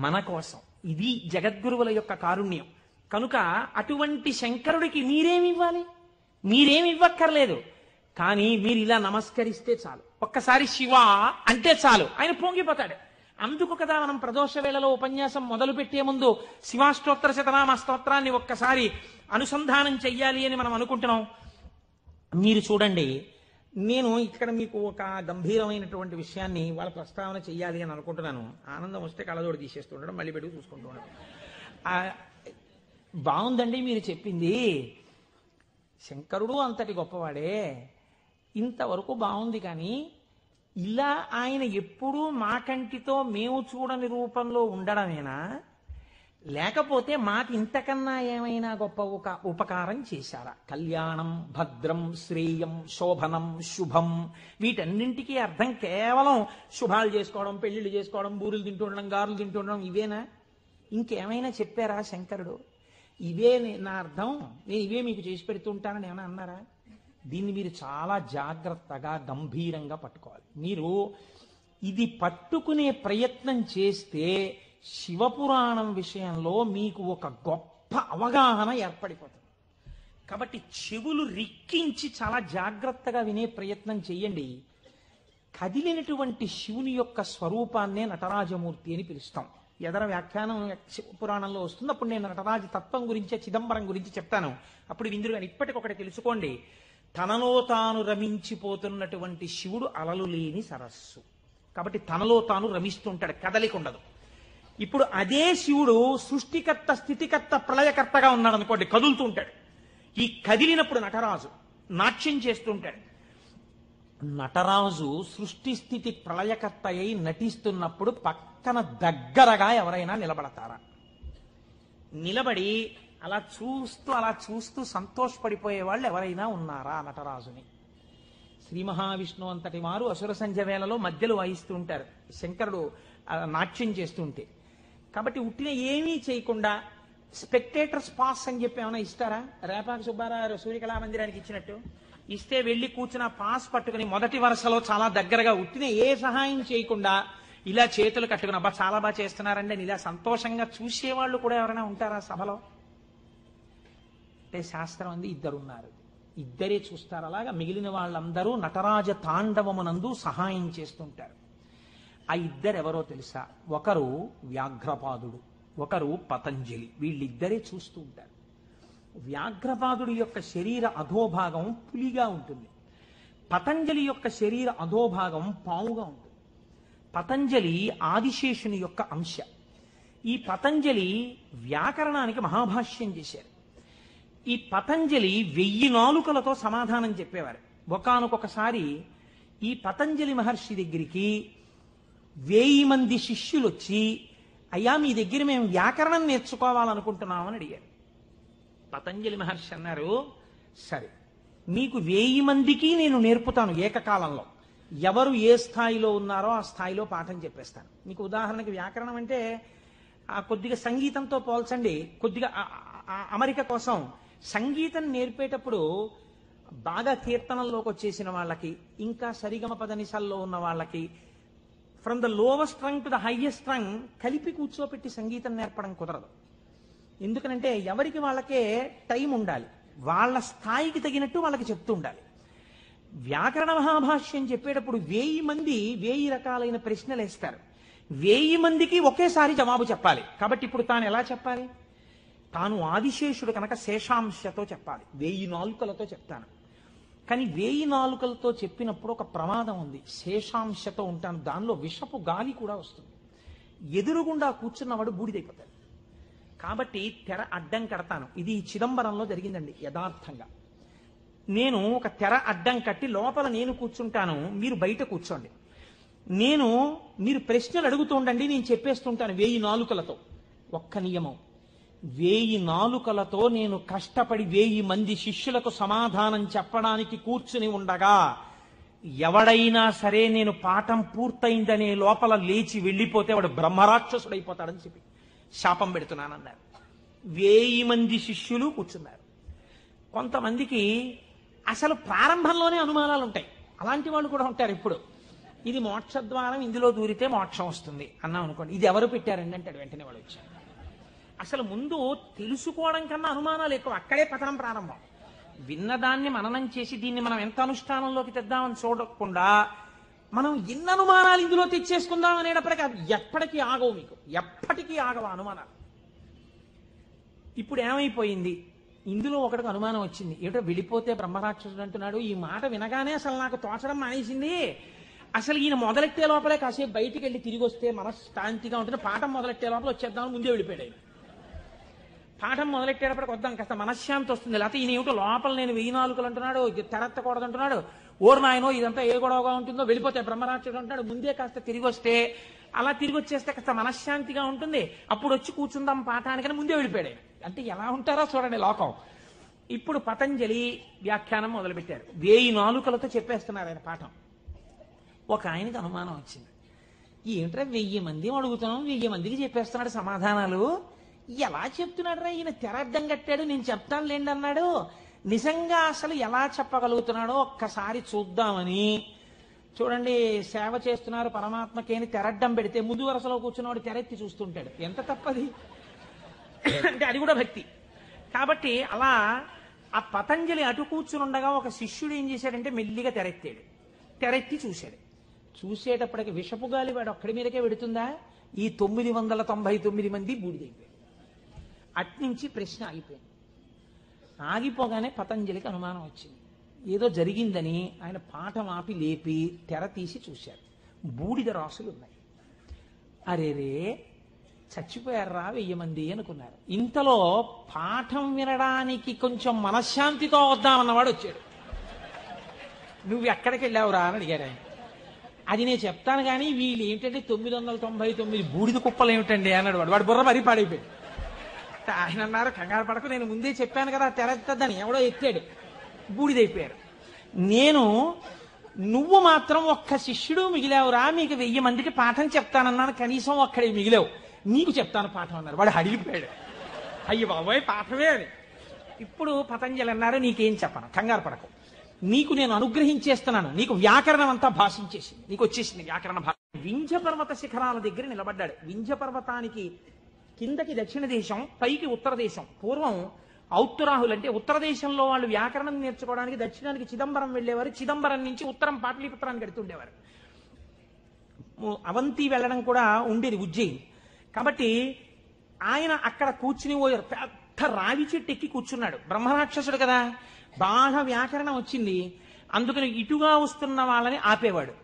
మన కోసం. ఇది జగద్గురువుల యొక్క కారుణ్యం. కనుక అటువంటి శంకరుడికి మీరేమివ్వాలి? మీరేమి ఇవ్వక్కర్లేదు. కానీ మీరు ఇలా నమస్కరిస్తే చాలు, ఒక్కసారి శివ అంటే చాలు, ఆయన పొంగిపోతాడు. అందుకు కదా మనం ప్రదోష వేళలో ఉపన్యాసం మొదలు పెట్టే ముందు శివాష్టోత్తర శతనామ స్తోత్రాన్ని ఒక్కసారి అనుసంధానం చెయ్యాలి అని మనం అనుకుంటున్నాం. మీరు చూడండి, నేను ఇక్కడ మీకు ఒక గంభీరమైనటువంటి విషయాన్ని వాళ్ళ ప్రస్తావన చెయ్యాలి అని అనుకుంటున్నాను. ఆనందం వస్తే కళ్ళజోడు తీసేస్తుండడం, మళ్ళీ పెట్టుకు చూసుకుంటున్నాను. బాగుందండి మీరు చెప్పింది, శంకరుడు అంతటి గొప్పవాడే, ఇంతవరకు బాగుంది. కానీ ఇలా ఆయన ఎప్పుడూ మా కంటితో మేము చూడని రూపంలో ఉండడమేనా, లేకపోతే మాకు ఇంతకన్నా ఏమైనా గొప్ప ఉపకారం చేశారా? కళ్యాణం, భద్రం, శ్రేయం, శోభనం, శుభం, వీటన్నింటికీ అర్థం కేవలం శుభాలు చేసుకోవడం, పెళ్లిళ్ళు చేసుకోవడం, బూరులు తింటుండడం, గారులు తింటుండడం, ఇవేనా? ఇంకేమైనా చెప్పారా శంకరుడు? ఇవే నా అర్థం, నేను ఇవే మీకు చేసి పెడుతుంటానని ఏమైనా అన్నారా? దీన్ని మీరు చాలా జాగ్రత్తగా గంభీరంగా పట్టుకోవాలి. మీరు ఇది పట్టుకునే ప్రయత్నం చేస్తే శివపురాణం విషయంలో మీకు ఒక గొప్ప అవగాహన ఏర్పడిపోతుంది. కాబట్టి చెవులు రిక్కించి చాలా జాగ్రత్తగా వినే ప్రయత్నం చెయ్యండి. కదిలినటువంటి శివుని యొక్క స్వరూపాన్నే నటరాజమూర్తి అని పిలుస్తాం. ఎదర వ్యాఖ్యానం పురాణంలో వస్తుంది, అప్పుడు నేను నటరాజ తత్వం గురించి, చిదంబరం గురించి చెప్తాను. అప్పుడు విందురు కానీ ఇప్పటికొకటి తెలుసుకోండి, తనలో తాను రమించిపోతున్నటువంటి శివుడు అలలు లేని సరస్సు. కాబట్టి తనలో తాను రమిస్తుంటాడు, కదలిక ఉండదు. ఇప్పుడు అదే శివుడు సృష్టికర్త, స్థితికర్త, ప్రళయకర్తగా ఉన్నాడు అనుకోండి, కదులుతూ ఉంటాడు. ఈ కదిలినప్పుడు నటరాజు నాట్యం చేస్తుంటాడు. నటరాజు సృష్టి స్థితి ప్రళయకర్త అయి నటిస్తున్నప్పుడు పక్కన దగ్గరగా ఎవరైనా నిలబడతారా? నిలబడి అలా చూస్తూ సంతోషపడిపోయే వాళ్ళు ఎవరైనా ఉన్నారా నటరాజుని? శ్రీ మహావిష్ణువు అంతటి వారు అసుర సంధ్య వేళలో మధ్యలో వాయిస్తూ ఉంటారు, శంకరుడు నాట్యం చేస్తుంటే. కాబట్టి ఉట్టిన ఏమీ చేయకుండా స్పెక్టేటర్స్ పాస్ అని చెప్పి ఏమైనా ఇస్తారా? రేపాక సుబ్బారావు సూర్యకళా మందిరానికి ఇచ్చినట్టు ఇస్తే వెళ్ళి కూర్చున్న పాస్ పట్టుకుని మొదటి వరుసలో చాలా దగ్గరగా ఉట్టిన ఏ సహాయం చేయకుండా ఇలా చేతులు కట్టుకుని అబ్బా చాలా బాగా చేస్తున్నారండి అని ఇలా సంతోషంగా చూసేవాళ్ళు కూడా ఎవరైనా ఉంటారా సభలో? అంటే శాస్త్రం అంది ఇద్దరున్నారు, ఇద్దరే చూస్తారు. అలాగా మిగిలిన వాళ్ళందరూ నటరాజ తాండవమునందు సహాయం చేస్తుంటారు. ఆ ఇద్దరెవరో తెలుసా? ఒకరు వ్యాఘ్రపాదుడు, ఒకరు పతంజలి. వీళ్ళిద్దరే చూస్తూ ఉంటారు. వ్యాఘ్రపాదుడి యొక్క శరీర అధోభాగం పులిగా ఉంటుంది, పతంజలి యొక్క శరీర అధోభాగం పావుగా ఉంటుంది. పతంజలి ఆదిశేషుని యొక్క అంశ. ఈ పతంజలి వ్యాకరణానికి మహాభాష్యం చేశారు. ఈ పతంజలి 1000 నాలుకలతో సమాధానం చెప్పేవారు. ఒకానొకసారి ఈ పతంజలి మహర్షి దగ్గరికి 1000 మంది శిష్యులు వచ్చి, అయ్యా మీ దగ్గర మేము వ్యాకరణం నేర్చుకోవాలనుకుంటున్నామని అడిగారు. పతంజలి మహర్షి అన్నారు, సరే మీకు 1000 మందికి నేను నేర్పుతాను ఏకకాలంలో. ఎవరు ఏ స్థాయిలో ఉన్నారో ఆ స్థాయిలో పాఠం చెప్పేస్తాను. మీకు ఉదాహరణకి వ్యాకరణం అంటే కొద్దిగా సంగీతంతో పోల్చండి, కొద్దిగా అమరిక కోసం సంగీతం నేర్పేటప్పుడు బాగా కీర్తనల్లోకి వచ్చేసిన వాళ్ళకి, ఇంకా సరిగమ పదనిసల్లో ఉన్న వాళ్ళకి, from the lowest string to the highest string కలిపి కూర్చోపెట్టి సంగీతం నేర్పడం కుదరదు. ఎందుకనంటే ఎవరికి వాళ్ళకే టైం ఉండాలి, వాళ్ళ స్థాయికి తగినట్టు వాళ్ళకి చెప్తూ ఉండాలి. వ్యాకరణ మహాభాష్యం చెప్పేటప్పుడు 1000 మంది 1000 రకాలైన ప్రశ్నలు వేస్తారు. 1000 మందికి ఒకేసారి జవాబు చెప్పాలి. కాబట్టి ఇప్పుడు తాను ఎలా చెప్పాలి? తాను ఆదిశేషుడు కనుక శేషాంశతో చెప్పాలి, 1000 నాలుకలతో చెప్తాను. కానీ 1000 నాలుకలతో చెప్పినప్పుడు ఒక ప్రమాదం ఉంది. శేషాంశతో ఉంటాను, దానిలో విషపు గాలి కూడా వస్తుంది. ఎదురుగుండా కూర్చున్నవాడు బూడిదైపోతాడు. కాబట్టి తెర అడ్డం కడతాను. ఇది చిదంబరంలో జరిగిందండి యథార్థంగా. నేను ఒక తెర అడ్డం కట్టి లోపల నేను కూర్చుంటాను, మీరు బయట కూర్చోండి. మీరు ప్రశ్నలు అడుగుతూ ఉండండి, నేను చెప్పేస్తుంటాను 1000 నాలుకలతో. ఒక్క నియమం, 1000 నాలుకలతో నేను కష్టపడి 1000 మంది శిష్యులకు సమాధానం చెప్పడానికి కూర్చుని ఉండగా ఎవడైనా సరే నేను పాఠం పూర్తయిందనే లోపల లేచి వెళ్ళిపోతే వాడు బ్రహ్మరాక్షసుడైపోతాడని చెప్పి శాపం పెడుతున్నానన్నారు. 1000 మంది శిష్యులు కూర్చున్నారు. కొంతమందికి అసలు ప్రారంభంలోనే అనుమానాలు ఉంటాయి. అలాంటి వాళ్ళు కూడా ఉంటారు. ఇప్పుడు ఇది మోక్షద్వారం, ఇందులో దూరితే మోక్షం వస్తుంది అన్నాం అనుకోండి, ఇది ఎవరు పెట్టారండి అంటాడు. వెంటనే వాళ్ళు వచ్చారు. అసలు ముందు తెలుసుకోవడం కన్నా అనుమానాలు ఎక్కువ. అక్కడే పతనం ప్రారంభం. విన్నదాన్ని మననం చేసి దీన్ని మనం ఎంత అనుష్ఠానంలోకి తెద్దామని చూడకుండా మనం ఎన్ని అనుమానాలు ఇందులో తెచ్చేసుకుందాం అనేటప్పటికీ అవి ఎప్పటికీ ఆగవు. మీకు ఎప్పటికీ ఆగవు అనుమానాలు. ఇప్పుడు ఏమైపోయింది, ఇందులో ఒకటికి అనుమానం వచ్చింది. ఏమిటో వెళ్ళిపోతే బ్రహ్మరాక్షసుడు అంటున్నాడు. ఈ మాట వినగానే అసలు నాకు తోచడం మానేసింది. అసలు ఈయన మొదలెట్టే లోపలే కాసేపు బయటికి వెళ్ళి తిరిగి వస్తే మనశ్శాంతిగా ఉంటుంది. పాఠం మొదలెట్టే లోపల వచ్చేద్దామని ముందే వెళ్ళిపోయాడు ఆయన. పాఠం మొదలెట్టేటప్పటికి వద్దాం, కాస్త మనశ్శాంతి వస్తుంది. లేకపోతే ఈయన ఏమిటో లోపల నేను 1000 నాలుకలు అంటున్నాడు, తెరత్తకూడదు అంటున్నాడు, ఓరు నాయనో ఇదంతా ఏ గొడవగా ఉంటుందో, వెళ్ళిపోతే బ్రహ్మరాక్షసుడు అంటున్నాడు, ముందే కాస్త తిరిగి వస్తే, అలా తిరిగి వచ్చేస్తే కాస్త మనశ్శాంతిగా ఉంటుంది, అప్పుడు వచ్చి కూర్చుందాం పాఠానికని ముందే వెళ్ళిపోయాడు. అంటే ఎలా ఉంటారో చూడండి లోకం. ఇప్పుడు పతంజలి వ్యాఖ్యానం మొదలుపెట్టారు. 1000 నాలుకలతో చెప్పేస్తున్నారు ఆయన పాఠం. ఒక ఆయనకి అనుమానం వచ్చింది. ఏమిట్రా 1000 మంది అడుగుతున్నాం, 1000 మందికి చెప్పేస్తున్నాడు సమాధానాలు, ఎలా చెప్తున్నాడు రా ఈయన? తెర అడ్డం కట్టాడు, నేను చెప్తాను లేండి అన్నాడు. నిజంగా అసలు ఎలా చెప్పగలుగుతున్నాడో ఒక్కసారి చూద్దామని. చూడండి, సేవ చేస్తున్నారు పరమాత్మకి అని తెరడ్డం పెడితే ముందు వరుసలో కూర్చున్నవాడు తెరెత్తి చూస్తుంటాడు. ఎంత తప్పది అంటే అది కూడా భక్తి. కాబట్టి అలా ఆ పతంజలి అటు కూర్చుని ఉండగా ఒక శిష్యుడు ఏం చేశాడంటే మెల్లిగా తెరెత్తాడు. తెరెత్తి చూశాడు. చూసేటప్పటికి విషపు గాలి వాడు ఒక్కడి మీదకే పెడుతుందా? ఈ 999 మంది బూడిదైపోయాడు. అట్నుంచి ప్రశ్న ఆగిపోయింది. ఆగిపోగానే పతంజలికి అనుమానం వచ్చింది. ఏదో జరిగిందని ఆయన పాఠం ఆపి లేపి తెర తీసి చూశారు. బూడిద రాసులు ఉన్నాయి. అరేరే చచ్చిపోయారా 1000 మంది అనుకున్నారు. ఇంతలో పాఠం వినడానికి కొంచెం మనశ్శాంతితో వద్దామన్నవాడు వచ్చాడు. నువ్వు ఎక్కడికి వెళ్ళావురా అని అడిగాడు ఆయన. అది నేను చెప్తాను కానీ వీళ్ళు ఏమిటంటే 999 బూడిద కుప్పలు ఏమిటండి అన్నాడు. వాడు బుర్ర మరీ పాడైపోయాడు. ఆయన అన్నారు, కంగారు పడకు, నేను ముందే చెప్పాను కదా తెరెత్తద్దని. ఎవడో ఎత్తాడు, బూడిదైపోయారు. నువ్వు మాత్రం ఒక్క శిష్యుడు మిగిలావురా, మీకు 1000 మందికి పాఠం చెప్తానన్నాను, కనీసం ఒక్కడే మిగిలావు, నీకు చెప్తాను పాఠం అన్నారు. వాడు అడిగిపోయాడు, అయ్య బాబోయ్ పాఠమే అని. ఇప్పుడు పతంజలి అన్నారు, నీకేం చెప్పను, కంగారు పడకు, నీకు నేను అనుగ్రహించేస్తున్నాను, నీకు వ్యాకరణం అంతా భాషించేసింది, నీకు వచ్చేసింది వ్యాకరణ భాష. వింధ్య పర్వత శిఖరాల దగ్గర నిలబడ్డాడు. వింధ్య పర్వతానికి కిందకి దక్షిణ దేశం, పైకి ఉత్తర దేశం. పూర్వం ఔత్తరాహులు అంటే ఉత్తర దేశంలో వాళ్ళు వ్యాకరణం నేర్చుకోవడానికి దక్షిణానికి చిదంబరం వెళ్ళేవారు. చిదంబరం నుంచి ఉత్తరం పాటలీపుత్రానికి వెడుతుండేవారు. అవంతి వెళ్ళడం కూడా ఉండేది ఉజ్జయిని. కాబట్టి ఆయన అక్కడ కూర్చుని పోయారు. పెద్ద రావి చెట్టు ఎక్కి కూర్చున్నాడు. బ్రహ్మరాక్షసుడు కదా, బాగా వ్యాకరణం వచ్చింది. అందుకని ఇటుగా వస్తున్న వాళ్ళని ఆపేవాడు.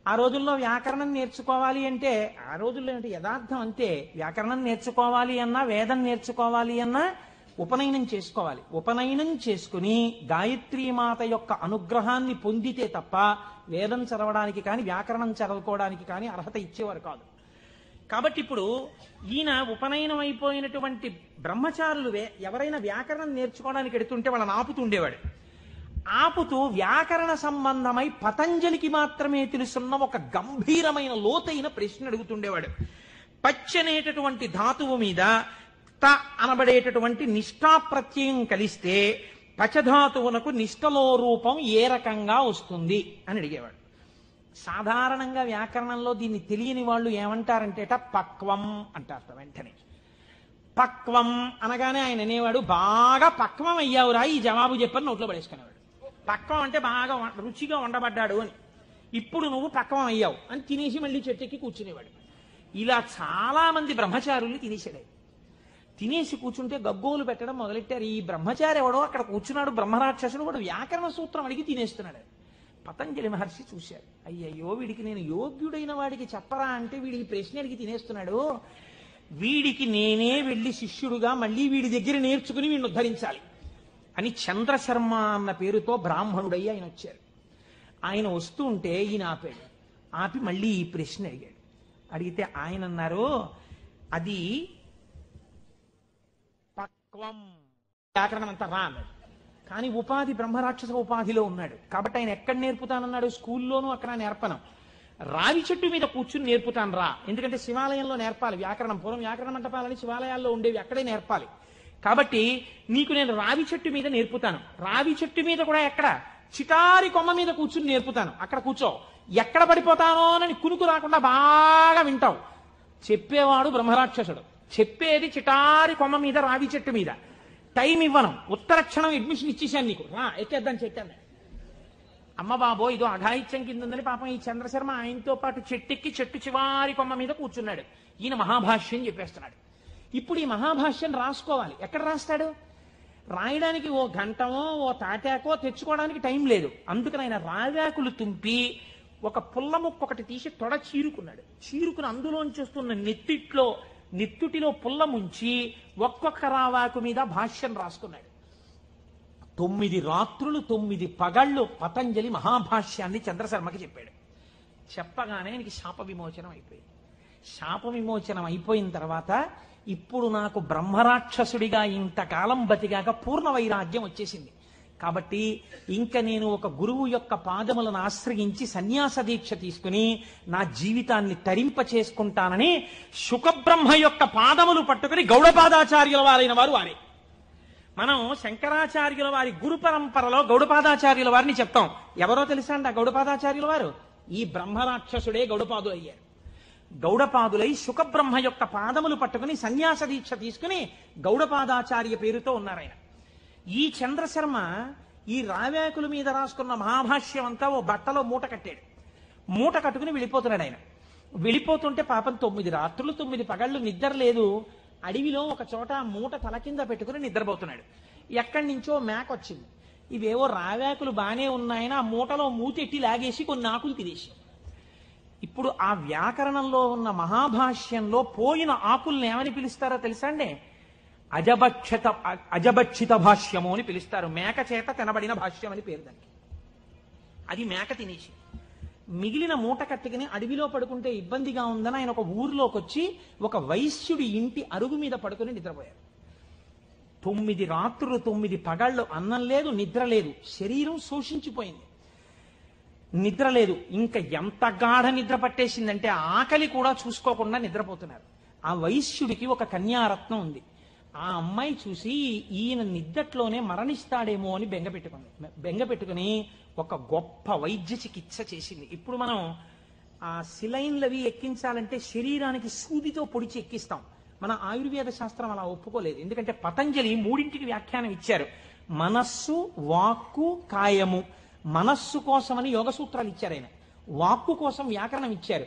ఆ రోజుల్లో వ్యాకరణం నేర్చుకోవాలి అంటే, ఆ రోజుల్లో అంటే యథార్థం అంతే, వ్యాకరణం నేర్చుకోవాలి అన్నా, వేదం నేర్చుకోవాలి అన్నా ఉపనయనం చేసుకోవాలి. ఉపనయనం చేసుకుని గాయత్రీమాత యొక్క అనుగ్రహాన్ని పొందితే తప్ప వేదం చదవడానికి కానీ వ్యాకరణం చదువుకోవడానికి కానీ అర్హత ఇచ్చేవారు కాదు. కాబట్టి ఇప్పుడు ఈయన ఉపనయనం అయిపోయినటువంటి బ్రహ్మచారులు ఎవరైనా వ్యాకరణం నేర్చుకోవడానికి ఎడుతుంటే వాళ్ళని ఆపుతుండేవాడు. ఆపుతూ వ్యాకరణ సంబంధమై పతంజలికి మాత్రమే తెలుసున్న ఒక గంభీరమైన లోతైన ప్రశ్న అడుగుతుండేవాడు. పచ్చనేటటువంటి ధాతువు మీద త అనబడేటటువంటి నిష్ఠా ప్రత్యయం కలిస్తే పచధాతువునకు నిష్ఠలో రూపం ఏ రకంగా వస్తుంది అని అడిగేవాడు. సాధారణంగా వ్యాకరణంలో దీన్ని తెలియని వాళ్ళు ఏమంటారంటేట పక్వం అంటారట. వెంటనే పక్వం అనగానే ఆయన అనేవాడు, బాగా పక్వం అయ్యావురా ఈ జవాబు చెప్పని నోట్లో పడేసుకునేవాడు. పక్వం అంటే బాగా రుచిగా వండబడ్డాడు అని. ఇప్పుడు నువ్వు పక్వం అయ్యావు అని తినేసి మళ్ళీ చెట్టెక్కి కూర్చునేవాడు. ఇలా చాలా మంది బ్రహ్మచారుల్ని తినేసాడు. తినేసి కూర్చుంటే గగ్గోలు పెట్టడం మొదలెట్టారు. ఈ బ్రహ్మచారి ఎవడో అక్కడ కూర్చున్నాడు, బ్రహ్మరాక్షసుడు, వాడు వ్యాకరణ సూత్రం అడిగి తినేస్తున్నాడు. పతంజలి మహర్షి చూశారు, అయ్యయ్యో వీడికి నేను యోగ్యుడైన వాడికి చెప్పరా అంటే వీడి ఈ ప్రశ్న అడిగి తినేస్తున్నాడు, వీడికి నేనే వెళ్ళి శిష్యుడుగా మళ్ళీ వీడి దగ్గర నేర్చుకుని వీడిని ఉద్ధరించాలి అని చంద్రశర్మ అన్న పేరుతో బ్రాహ్మణుడయ్యి ఆయన వచ్చారు. ఆయన వస్తూ ఉంటే ఈయన ఆపాడు. ఆపి మళ్ళీ ఈ ప్రశ్న అడిగాడు. అడిగితే ఆయన అన్నారు, అది పక్వం వ్యాకరణం అంతా రా అన్నాడు. కానీ ఉపాధి బ్రహ్మరాక్షస ఉపాధిలో ఉన్నాడు కాబట్టి ఆయన ఎక్కడ నేర్పుతానన్నాడు? స్కూల్లోనూ అక్కడ నేర్పను, రావి చెట్టు మీద కూర్చుని నేర్పుతాను రా. ఎందుకంటే శివాలయంలో నేర్పాలి వ్యాకరణం. పూర్వం వ్యాకరణ మంటపాలని శివాలయాల్లో ఉండేవి, అక్కడే నేర్పాలి. కాబట్టి నీకు నేను రావి చెట్టు మీద నేర్పుతాను. రావి చెట్టు మీద కూడా ఎక్కడ? చిటారి కొమ్మ మీద కూర్చుని నేర్పుతాను, అక్కడ కూర్చో. ఎక్కడ పడిపోతానో అని కునుకు రాకుండా బాగా వింటావు. చెప్పేవాడు బ్రహ్మరాక్షసుడు, చెప్పేది చిటారి కొమ్మ మీద రావి చెట్టు మీద. టైం ఇవ్వను, ఉత్తర క్షణం అడ్మిషన్ ఇచ్చేసాను నీకు, రా ఎక్కేద్దాం చెట్టాను. అమ్మ బాబో ఇదో అఘాయిత్యం కింద ఉందని పాపం ఈ చంద్రశర్మ ఆయనతో పాటు చెట్టెక్కి చెట్టు చివారి కొమ్మ మీద కూర్చున్నాడు. ఈయన మహాభాష్యం చెప్పేస్తున్నాడు. ఇప్పుడు ఈ మహాభాష్యం రాసుకోవాలి. ఎక్కడ రాస్తాడు? రాయడానికి ఓ గంటమో ఓ తాటాకో తెచ్చుకోవడానికి టైం లేదు. అందుకని ఆయన రావాకులు తుంపి ఒక పుల్ల ముక్క ఒకటి తీసి తొడ చీరుకున్నాడు. చీరుకుని అందులోంచి వస్తున్న నెత్తుటిలో పుల్ల ముంచి ఒక్కొక్క రావాకు మీద భాష్యం రాసుకున్నాడు. 9 రాత్రులు 9 పగళ్ళు పతంజలి మహాభాష్యాన్ని చంద్రశర్మకి చెప్పాడు. చెప్పగానే ఆయనకి శాప విమోచనం అయిపోయింది. శాప విమోచనం అయిపోయిన తర్వాత ఇప్పుడు నాకు బ్రహ్మరాక్షసుడిగా ఇంతకాలం బతిగాక పూర్ణ వైరాగ్యం వచ్చేసింది. కాబట్టి ఇంక నేను ఒక గురువు యొక్క పాదములను ఆశ్రయించి సన్యాస దీక్ష తీసుకుని నా జీవితాన్ని తరింప చేసుకుంటానని శుకబ్రహ్మ యొక్క పాదములు పట్టుకుని గౌడపాదాచార్యుల వారైన వారు వారే. మనం శంకరాచార్యుల వారి గురు పరంపరలో గౌడపాదాచార్యుల వారిని చెప్తాం. ఎవరో తెలుసా అండి ఆ గౌడపాదాచార్యుల వారు? ఈ బ్రహ్మరాక్షసుడే గౌడపాదులు అయ్యారు. గౌడపాదులై శుకబ్రహ్మ యొక్క పాదములు పట్టుకుని సన్యాస దీక్ష తీసుకుని గౌడపాదాచార్య పేరుతో ఉన్నారాయన. ఈ చంద్రశర్మ ఈ రావ్యాకుల మీద రాసుకున్న మహాభాష్యం అంతా ఓ బట్టలో మూట కట్టాడు. మూట కట్టుకుని వెళ్ళిపోతున్నాడు ఆయన. వెళ్ళిపోతుంటే పాపం 9 రాత్రులు 9 పగళ్ళు నిద్ర లేదు. అడవిలో ఒక చోట మూట తల కింద పెట్టుకుని నిద్రపోతున్నాడు. ఎక్కడి నుంచో మేక వచ్చింది. ఇవేవో రావ్యాకులు బాగానే ఉన్నాయని ఆ మూటలో మూతెట్టి లాగేసి కొన్ని ఆకులు తినేసి, ఇప్పుడు ఆ వ్యాకరణంలో ఉన్న మహాభాష్యంలో పోయిన ఆకుల్ని ఏమని పిలుస్తారో తెలుసా అండి? అజభక్షిత భాష్యము అని పిలుస్తారు. మేక చేత తినబడిన భాష్యం అని పేరు దానికి. అది మేక తినేసి మిగిలిన మూట కట్టుకుని అడవిలో పడుకుంటే ఇబ్బందిగా ఉందని ఆయన ఒక ఊరిలోకి వచ్చి ఒక వైశ్యుడి ఇంటి అరుగు మీద పడుకుని నిద్రపోయారు. 9 రాత్రులు 9 పగళ్ళు అన్నం లేదు, నిద్ర లేదు. శరీరం శోషించిపోయింది, నిద్ర లేదు. ఇంకా ఎంత గాఢ నిద్ర పట్టేసిందంటే ఆకలి కూడా చూసుకోకుండా నిద్రపోతున్నారు. ఆ వైశ్యుడికి ఒక కన్యారత్నం ఉంది. ఆ అమ్మాయి చూసి ఈయన నిద్దట్లోనే మరణిస్తాడేమో అని బెంగపెట్టుకుని ఒక గొప్ప వైద్య చికిత్స చేసింది. ఇప్పుడు మనం ఆ సిలైన్లవి ఎక్కించాలంటే శరీరానికి సూదితో పొడిచి ఎక్కిస్తాం. మన ఆయుర్వేద శాస్త్రం అలా ఒప్పుకోలేదు. ఎందుకంటే పతంజలి 3ంటికి వ్యాఖ్యానం ఇచ్చారు. మనస్సు, వాక్కు, కాయము. మనస్సు కోసమని యోగ సూత్రాలు ఇచ్చారు ఆయన, వాక్కు కోసం వ్యాకరణం ఇచ్చారు.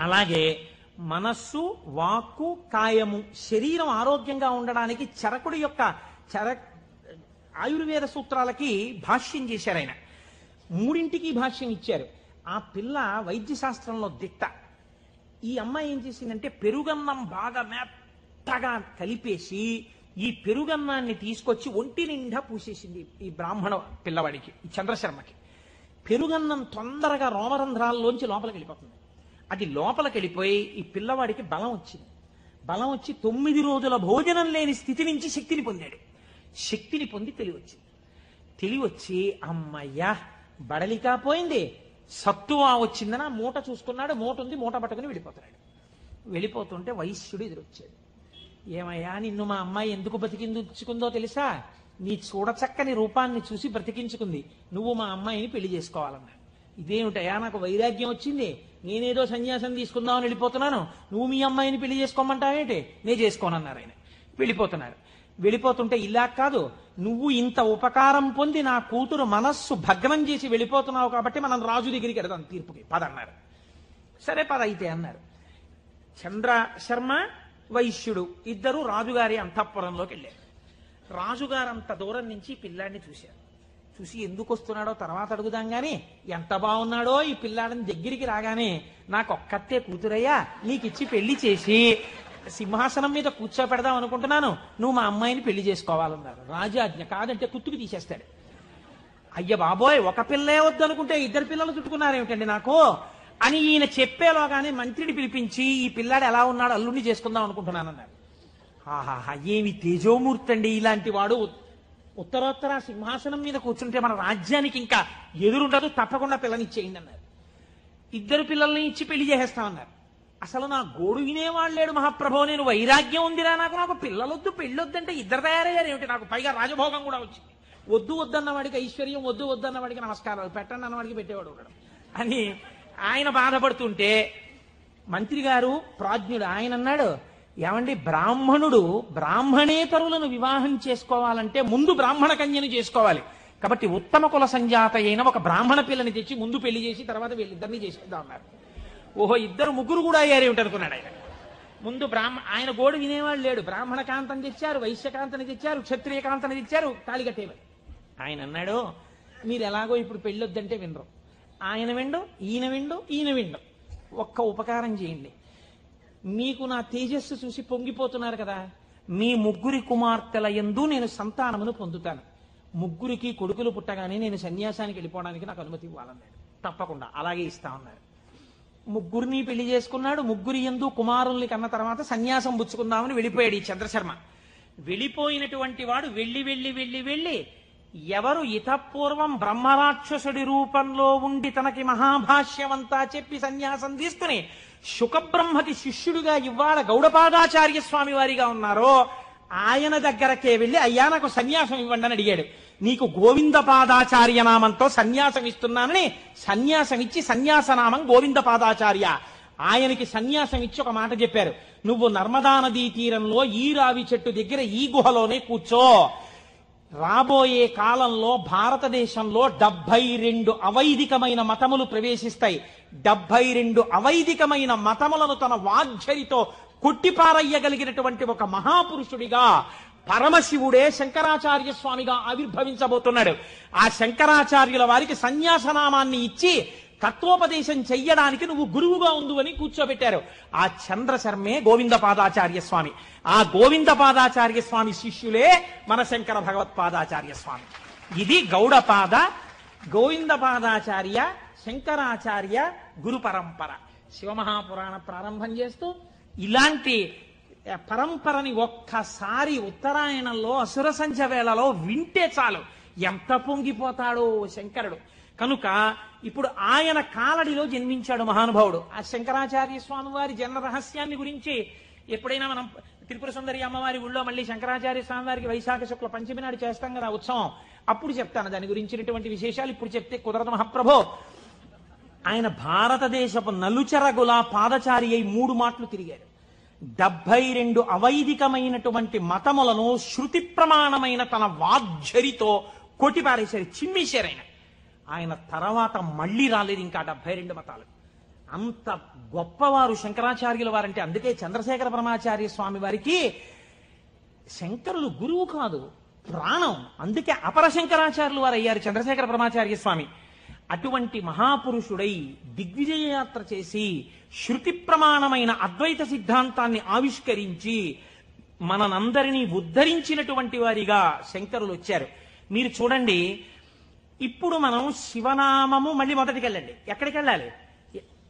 అలాగే మనస్సు, వాక్కు, కాయము, శరీరం ఆరోగ్యంగా ఉండడానికి చరకుడి యొక్క ఆయుర్వేద సూత్రాలకి భాష్యం చేశారు ఆయన. 3ంటికి భాష్యం ఇచ్చారు. ఆ పిల్ల వైద్య శాస్త్రంలో దిట్ట. ఈ అమ్మాయి ఏం చేసిందంటే పెరుగన్నం బాగా మెత్తగా కలిపేసి ఈ పెరుగన్నాన్ని తీసుకొచ్చి ఒంటి నిండా పూసేసింది ఈ బ్రాహ్మణ పిల్లవాడికి, ఈ చంద్రశర్మకి. పెరుగన్నం తొందరగా రోమరంధ్రాల్లోంచి లోపలికి వెళ్ళిపోతుంది. అది లోపలికి వెళ్ళిపోయి ఈ పిల్లవాడికి బలం వచ్చింది. బలం వచ్చి 9 రోజుల భోజనం లేని స్థితి నుంచి శక్తిని పొందాడు. శక్తిని పొంది తెలివచ్చి అమ్మయ్యా బడలికా పోయింది, సత్తువా వచ్చిందని ఆ మూట చూసుకున్నాడు. మూట ఉంది, మూట పట్టుకుని వెళ్ళిపోతున్నాడు. వెళ్ళిపోతుంటే వైశ్యుడు ఎదురొచ్చాడు. ఏమయ్యా నిన్ను మా అమ్మాయి ఎందుకు బతికించుకుందో తెలుసా? నీ చూడచక్కని రూపాన్ని చూసి బ్రతికించుకుంది, నువ్వు మా అమ్మాయిని పెళ్లి చేసుకోవాలన్నా. ఇదేమిటయా నాకు వైరాగ్యం వచ్చింది, నేనేదో సన్యాసం తీసుకుందామని వెళ్ళిపోతున్నాను, నువ్వు మీ అమ్మాయిని పెళ్లి చేసుకోమంటావేంటి? నేను చేసుకోనన్నారు ఆయన. వెళ్ళిపోతున్నారు. వెళ్ళిపోతుంటే ఇలా కాదు, నువ్వు ఇంత ఉపకారం పొంది నా కూతురు మనస్సు భగ్నం చేసి వెళ్ళిపోతున్నావు కాబట్టి మనం రాజు దగ్గరికి వెళదాం తీర్పుకి పదన్నారు. సరే పద అయితే అన్నారు. చంద్ర శర్మ వైశ్యుడు ఇద్దరు రాజుగారి అంతఃపురంలోకి వెళ్ళారు. రాజుగారు అంత దూరం నుంచి పిల్లాడిని చూశారు. చూసి ఎందుకు వస్తున్నాడో తర్వాత అడుగుదాం గాని, ఎంత బాగున్నాడో ఈ పిల్లాడిని దగ్గరికి రాగానే, నాకు ఒక్కతే కూతురయ్యా, నీకిచ్చి పెళ్లి చేసి సింహాసనం మీద కూర్చోపెడదాం అనుకుంటున్నాను, నువ్వు మా అమ్మాయిని పెళ్లి చేసుకోవాలన్నారు. రాజాజ్ఞ, కాదంటే కుత్తుకు తీసేస్తాడు. అయ్య బాబోయ్, ఒక పిల్లే వద్దనుకుంటే ఇద్దరు పిల్లలు చుట్టుకున్నారేమిటండి నాకు అని ఈయన చెప్పేలోగానే మంత్రిని పిలిపించి, ఈ పిల్లాడు ఎలా ఉన్నాడు అల్లుడిని చేసుకుందాం అనుకుంటున్నానన్నారు. ఆహాహా, ఏమి తేజోమూర్తి అండి ఇలాంటి వాడు. ఉత్తరోత్తర సింహాసనం మీద కూర్చుంటే మన రాజ్యానికి ఇంకా ఎదురుండదు, తప్పకుండా పిల్లనిచ్చేయండి అన్నారు. ఇద్దరు పిల్లల్ని ఇచ్చి పెళ్లి చేసేస్తామన్నారు. అసలు నా గోడు వినేవాళ్ళు లేడు మహాప్రభో, నేను వైరాగ్యం ఉందిరా నాకు పిల్లలొద్దు పెళ్ళొద్దంటే ఇద్దరు తయారయ్యారు ఏమిటి, నాకు పైగా రాజభోగం కూడా వచ్చింది. వద్దు వద్దన్న వాడికి ఐశ్వర్యం, వద్దు వద్దన్న వాడికి నమస్కారాలు, పెట్టండి అన్నవాడికి పెట్టేవాడు ఉండడం అని ఆయన బాధపడుతుంటే, మంత్రి గారు ప్రాజ్ఞుడు ఆయన అన్నాడు, ఏమండి బ్రాహ్మణుడు బ్రాహ్మణేతరులను వివాహం చేసుకోవాలంటే ముందు బ్రాహ్మణ కన్యను చేసుకోవాలి, కాబట్టి ఉత్తమ కుల సంజాత అయిన ఒక బ్రాహ్మణ పిల్లని తెచ్చి ముందు పెళ్లి చేసి తర్వాత వీళ్ళిద్దరినీ చేసేద్దాం అన్నారు. ఓహో, ఇద్దరు ముగ్గురు కూడా అయ్యారు ఏమిటనుకున్నాడు ఆయన. ముందు ఆయన గోడు వినేవాళ్ళు లేడు, బ్రాహ్మణ కాంతం తెచ్చారు, వైశ్యకాంతని తెచ్చారు, క్షత్రియ కాంతని తెచ్చారు, తాళి కట్టేవారు. ఆయన అన్నాడు, మీరు ఎలాగో ఇప్పుడు పెళ్ళొద్దంటే వినరు, ఆయన విండు, ఈయన విండు, ఒక్క ఉపకారం చేయండి, మీకు నా తేజస్సు చూసి పొంగిపోతున్నారు కదా, మీ ముగ్గురి కుమార్తెల యందు నేను సంతానమును పొందుతాను, ముగ్గురికి కొడుకులు పుట్టగానే నేను సన్యాసానికి వెళ్ళిపోవడానికి నాకు అనుమతి ఇవ్వాలన్నాడు. తప్పకుండా అలాగే ఇస్తామన్నారు. ముగ్గురిని పెళ్లి చేసుకున్నాడు. ముగ్గురి యందు కుమారుల్ని కన్న తర్వాత సన్యాసం పుచ్చుకుందామని వెళ్ళిపోయాడు ఈ చంద్రశర్మ. వెళ్ళిపోయినటువంటి వాడు వెళ్ళి ఎవరు ఇతపూర్వం బ్రహ్మరాక్షసుడి రూపంలో ఉండి తనకి మహాభాష్యమంతా చెప్పి సన్యాసం తీసుకుని శుకబ్రహ్మకి శిష్యుడిగా ఇవాళ గౌడపాదాచార్య స్వామి వారిగా ఉన్నారో ఆయన దగ్గరకే వెళ్ళి, అయ్యా నాకు సన్యాసం ఇవ్వండి అని అడిగాడు. నీకు గోవిందపాదాచార్య నామంతో సన్యాసం ఇస్తున్నానని సన్యాసం ఇచ్చి సన్యాసనామం గోవిందపాదాచార్య. ఆయనకి సన్యాసం ఇచ్చి ఒక మాట చెప్పారు, నువ్వు నర్మదా నదీ తీరంలో ఈ రావి చెట్టు దగ్గర ఈ గుహలోనే కూర్చో, రాబోయే కాలంలో భారతదేశంలో 72 అవైదికమైన మతములు ప్రవేశిస్తాయి. 72 అవైదికమైన మతములను తన వాగ్ఝరితో కొట్టిపారయ్యగలిగినటువంటి ఒక మహాపురుషుడిగా పరమశివుడే శంకరాచార్య స్వామిగా ఆవిర్భవించబోతున్నాడు. ఆ శంకరాచార్యుల వారికి సన్యాసనామాన్ని ఇచ్చి తత్వోపదేశం చెయ్యడానికి నువ్వు గురువుగా ఉండు అని కూర్చోబెట్టారు. ఆ చంద్రశర్మే గోవిందపాదాచార్య స్వామి. ఆ గోవిందపాదాచార్య స్వామి శిష్యులే మన శంకర భగవత్పాదాచార్య స్వామి. ఇది గౌడపాద, గోవిందపాదాచార్య, శంకరాచార్య గురు పరంపర. శివమహాపురాణ ప్రారంభం చేస్తూ ఇలాంటి పరంపరని ఒక్కసారి ఉత్తరాయణంలో అసుర సంధ్య వేళలో వింటే చాలు ఎంత పొంగిపోతాడో శంకరుడు. కనుక ఇప్పుడు ఆయన కాలడిలో జన్మించాడు మహానుభావుడు. ఆ శంకరాచార్య స్వామి వారి జన్మ రహస్యాన్ని గురించి ఎప్పుడైనా మనం త్రిపుర సుందరి అమ్మవారి ఊళ్ళో మళ్ళీ శంకరాచార్య స్వామి వారికి వైశాఖ శుక్ల పంచమి నాడు చేస్తాం కదా ఉత్సవం, అప్పుడు చెప్తాను దాని గురించినటువంటి విశేషాలు. ఇప్పుడు చెప్తే కుదరదు మహాప్రభో. ఆయన భారతదేశపు నలుచెరగుల పాదచారి అయి 3 మాటలు తిరిగాడు. 72 అవైదికమైనటువంటి మతములను శృతి ప్రమాణమైన తన వాగ్ఝరితో కొట్టిపారేశారు, చిమ్మేశారు. ఆయన తర్వాత మళ్ళీ రాలేదు ఇంకా 72 మతాలు. అంత గొప్పవారు శంకరాచార్యుల వారంటే. అందుకే చంద్రశేఖర పరమాచార్య స్వామి వారికి శంకరులు గురువు కాదు, ప్రాణం. అందుకే అపర శంకరాచార్యులు వారు అయ్యారు చంద్రశేఖర పరమాచార్య స్వామి. అటువంటి మహాపురుషుడై దిగ్విజయ యాత్ర చేసి శృతి ప్రమాణమైన అద్వైత సిద్ధాంతాన్ని ఆవిష్కరించి మనందరినీ ఉద్ధరించినటువంటి వారిగా శంకరులు వచ్చారు. మీరు చూడండి, ఇప్పుడు మనం శివనామము మళ్ళీ మొదటికి వెళ్ళండి. ఎక్కడికి వెళ్ళాలి?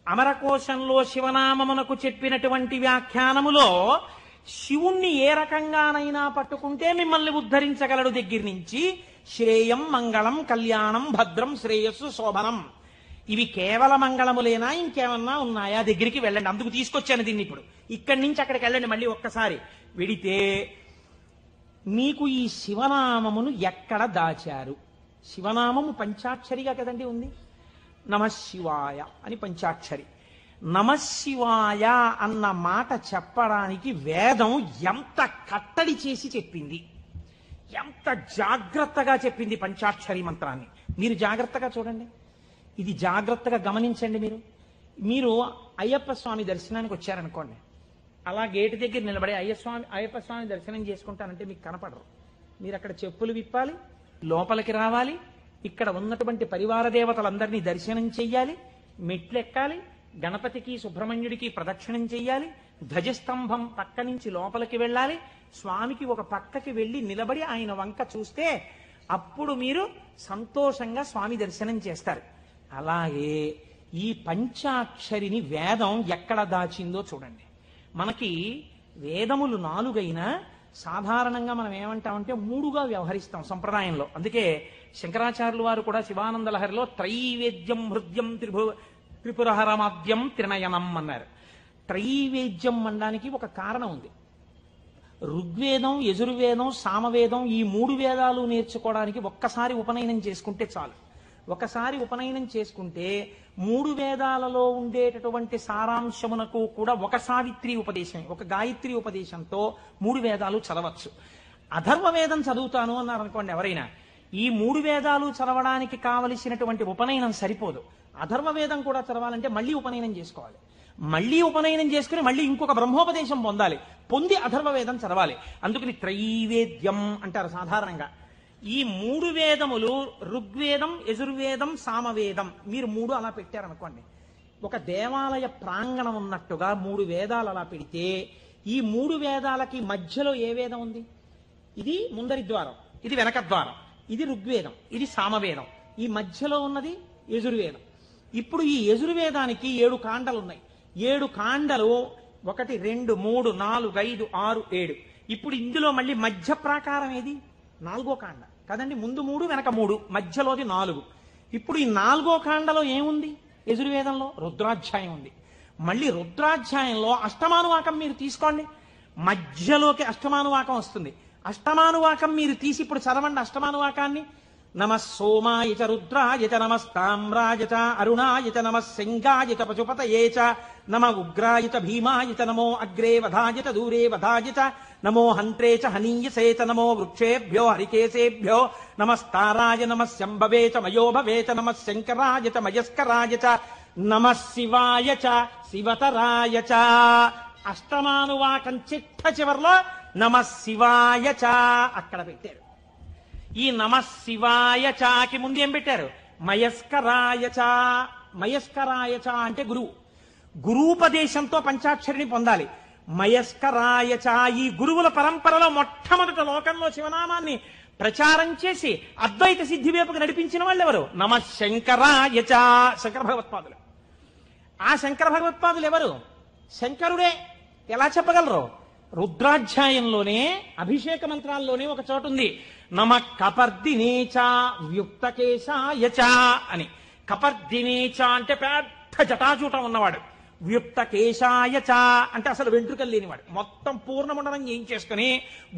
అమరకోశంలో శివనామమునకు చెప్పినటువంటి వ్యాఖ్యానములో శివుణ్ణి ఏ రకంగానైనా పట్టుకుంటే మిమ్మల్ని ఉద్ధరించగలడు దగ్గర నుంచి శ్రేయం, మంగళం, కళ్యాణం, భద్రం, శ్రేయస్సు, శోభనం ఇవి కేవల మంగళములేనా, ఇంకేమన్నా ఉన్నాయా? దగ్గరికి వెళ్ళండి. అందుకు తీసుకొచ్చాను దీన్ని. ఇప్పుడు ఇక్కడి నుంచి అక్కడికి వెళ్ళండి. మళ్ళీ ఒక్కసారి వెడితే మీకు ఈ శివనామమును ఎక్కడ దాచారు? శివనామము పంచాక్షరిగా కదండి ఉంది. నమశివాయ అని పంచాక్షరి. నమశివాయ అన్న మాట చెప్పడానికి వేదం ఎంత కట్టడి చేసి చెప్పింది, ఎంత జాగ్రత్తగా చెప్పింది పంచాక్షరి మంత్రాన్ని. మీరు జాగ్రత్తగా చూడండి, ఇది జాగ్రత్తగా గమనించండి. మీరు అయ్యప్ప స్వామి దర్శనానికి వచ్చారనుకోండి, అలా గేటు దగ్గర నిలబడి అయ్యప్ప స్వామి దర్శనం చేసుకుంటానంటే మీకు కనపడరు. మీరు అక్కడ చెప్పులు విప్పాలి, లోపలికి రావాలి, ఇక్కడ ఉన్నటువంటి పరివార దేవతలందరినీ దర్శనం చెయ్యాలి, మెట్లెక్కాలి, గణపతికి సుబ్రహ్మణ్యుడికి ప్రదక్షిణం చెయ్యాలి, ధ్వజస్తంభం పక్క నుంచి లోపలికి వెళ్ళాలి, స్వామికి ఒక పక్కకి వెళ్ళి నిలబడి ఆయన వంక చూస్తే అప్పుడు మీరు సంతోషంగా స్వామి దర్శనం చేస్తారు. అలాగే ఈ పంచాక్షరిని వేదం ఎక్కడ దాచిందో చూడండి. మనకి వేదములు 4 అయినా సాధారణంగా మనం ఏమంటామంటే 3గా వ్యవహరిస్తాం సంప్రదాయంలో. అందుకే శంకరాచార్యులు వారు కూడా శివానంద లహరిలో త్రైవేద్యం హృద్యం త్రిపురహరమాద్యం త్రినయనం అన్నారు. త్రైవేద్యం అనడానికి ఒక కారణం ఉంది. ఋగ్వేదం, యజుర్వేదం, సామవేదం ఈ 3 వేదాలు నేర్చుకోవడానికి ఒక్కసారి ఉపనయనం చేసుకుంటే చాలు. ఒకసారి ఉపనయనం చేసుకుంటే 3 వేదాలలో ఉండేటటువంటి సారాంశమునకు కూడా ఒక సావిత్రి ఉపదేశం, ఒక గాయత్రి ఉపదేశంతో 3 వేదాలు చదవచ్చు. అథర్వ వేదం చదువుతాను అన్నారు అనుకోండి ఎవరైనా, ఈ 3 వేదాలు చదవడానికి కావలసినటువంటి ఉపనయనం సరిపోదు. అథర్వ వేదం కూడా చదవాలంటే మళ్ళీ ఉపనయనం చేసుకోవాలి. మళ్ళీ ఉపనయనం చేసుకుని మళ్ళీ ఇంకొక బ్రహ్మోపదేశం పొంది అథర్వ వేదం చదవాలి. అందుకని త్రైవేద్యం అంటారు సాధారణంగా. ఈ 3 వేదములు ఋగ్వేదం, యజుర్వేదం, సామవేదం, మీరు 3 అలా పెట్టారనుకోండి, ఒక దేవాలయ ప్రాంగణం ఉన్నట్టుగా 3 వేదాలు అలా పెడితే ఈ 3 వేదాలకి మధ్యలో ఏ వేదం ఉంది? ఇది ముందరి ద్వారం, ఇది వెనక ద్వారం, ఇది ఋగ్వేదం, ఇది సామవేదం, ఈ మధ్యలో ఉన్నది యజుర్వేదం. ఇప్పుడు ఈ యజుర్వేదానికి 7 కాండలు ఉన్నాయి. 7 కాండలు 1, 2, 3, 4, 5, 6, 7. ఇప్పుడు ఇందులో మళ్ళీ మధ్య ప్రాకారం ఏది? 4వ కాండ కదండి. ముందు 3, వెనక 3, మధ్యలోది 4. ఇప్పుడు ఈ 4వ కాండలో ఏముంది? యజుర్వేదంలో రుద్రాధ్యాయం ఉంది. మళ్ళీ రుద్రాధ్యాయంలో అష్టమానువాకం మీరు తీసుకోండి, మధ్యలోకి అష్టమానువాకం వస్తుంది. అష్టమానువాకం మీరు తీసి ఇప్పుడు చదవండి అష్టమానువాకాన్ని. నమః సోమాయ చ రుద్రాయ చ నమస్తామ్రాయ చ అరుణాయ చ నమః శంగాయ చ పశుపతయే చ నమ ఉగ్రాయ చ భీమాయ చ నమో అగ్రే వధాయ చ దూరే వధాయ చ నమో హంత్రే చ హనీయసే చ నమో వృక్షేభ్యో హరికేశేభ్యో నమస్తారాయ నమః శంభవే చ మయో భవే చ నమః శంకరాయ చ మయస్కరాయ చ నమః శివాయ చ శివతరాయ చ. అష్టమానువాకం చిట్ట చివర్లో నమః శివాయ చ అక్కడ పెట్టారు. ఈ నమః శివాయ చాకి ముందు ఏం పెట్టారు? మయస్కరాయ చ. మయస్కరాయ చ అంటే గురువు. గురూపదేశంతో పంచాక్షరిని పొందాలి. మయస్కరాయ చ. ఈ గురువుల పరంపరలో మొట్టమొదట లోకంలో శివనామాన్ని ప్రచారం చేసి అద్వైత సిద్ధి వైపుకు నడిపించిన వాళ్ళు ఎవరు? నమః శంకరాయ చ. శంకర భగవత్పాదులు. ఆ శంకర భగవత్పాదులు ఎవరు? శంకరుడే. ఎలా చెప్పగలరు? రుద్రాధ్యాయంలోనే అభిషేక మంత్రాల్లోనే ఒక చోటు ఉంది, నమ కపర్దినేచ వ్యుక్తకేశాయ చ అని. కపర్దినేచ అంటే పెద్ద జటాజూటం ఉన్నవాడు, వ్యుక్తకేశాయ చ అంటే అసలు వెంట్రుకలు లేనివాడు, మొత్తం పూర్ణమండలం చేయించేసుకుని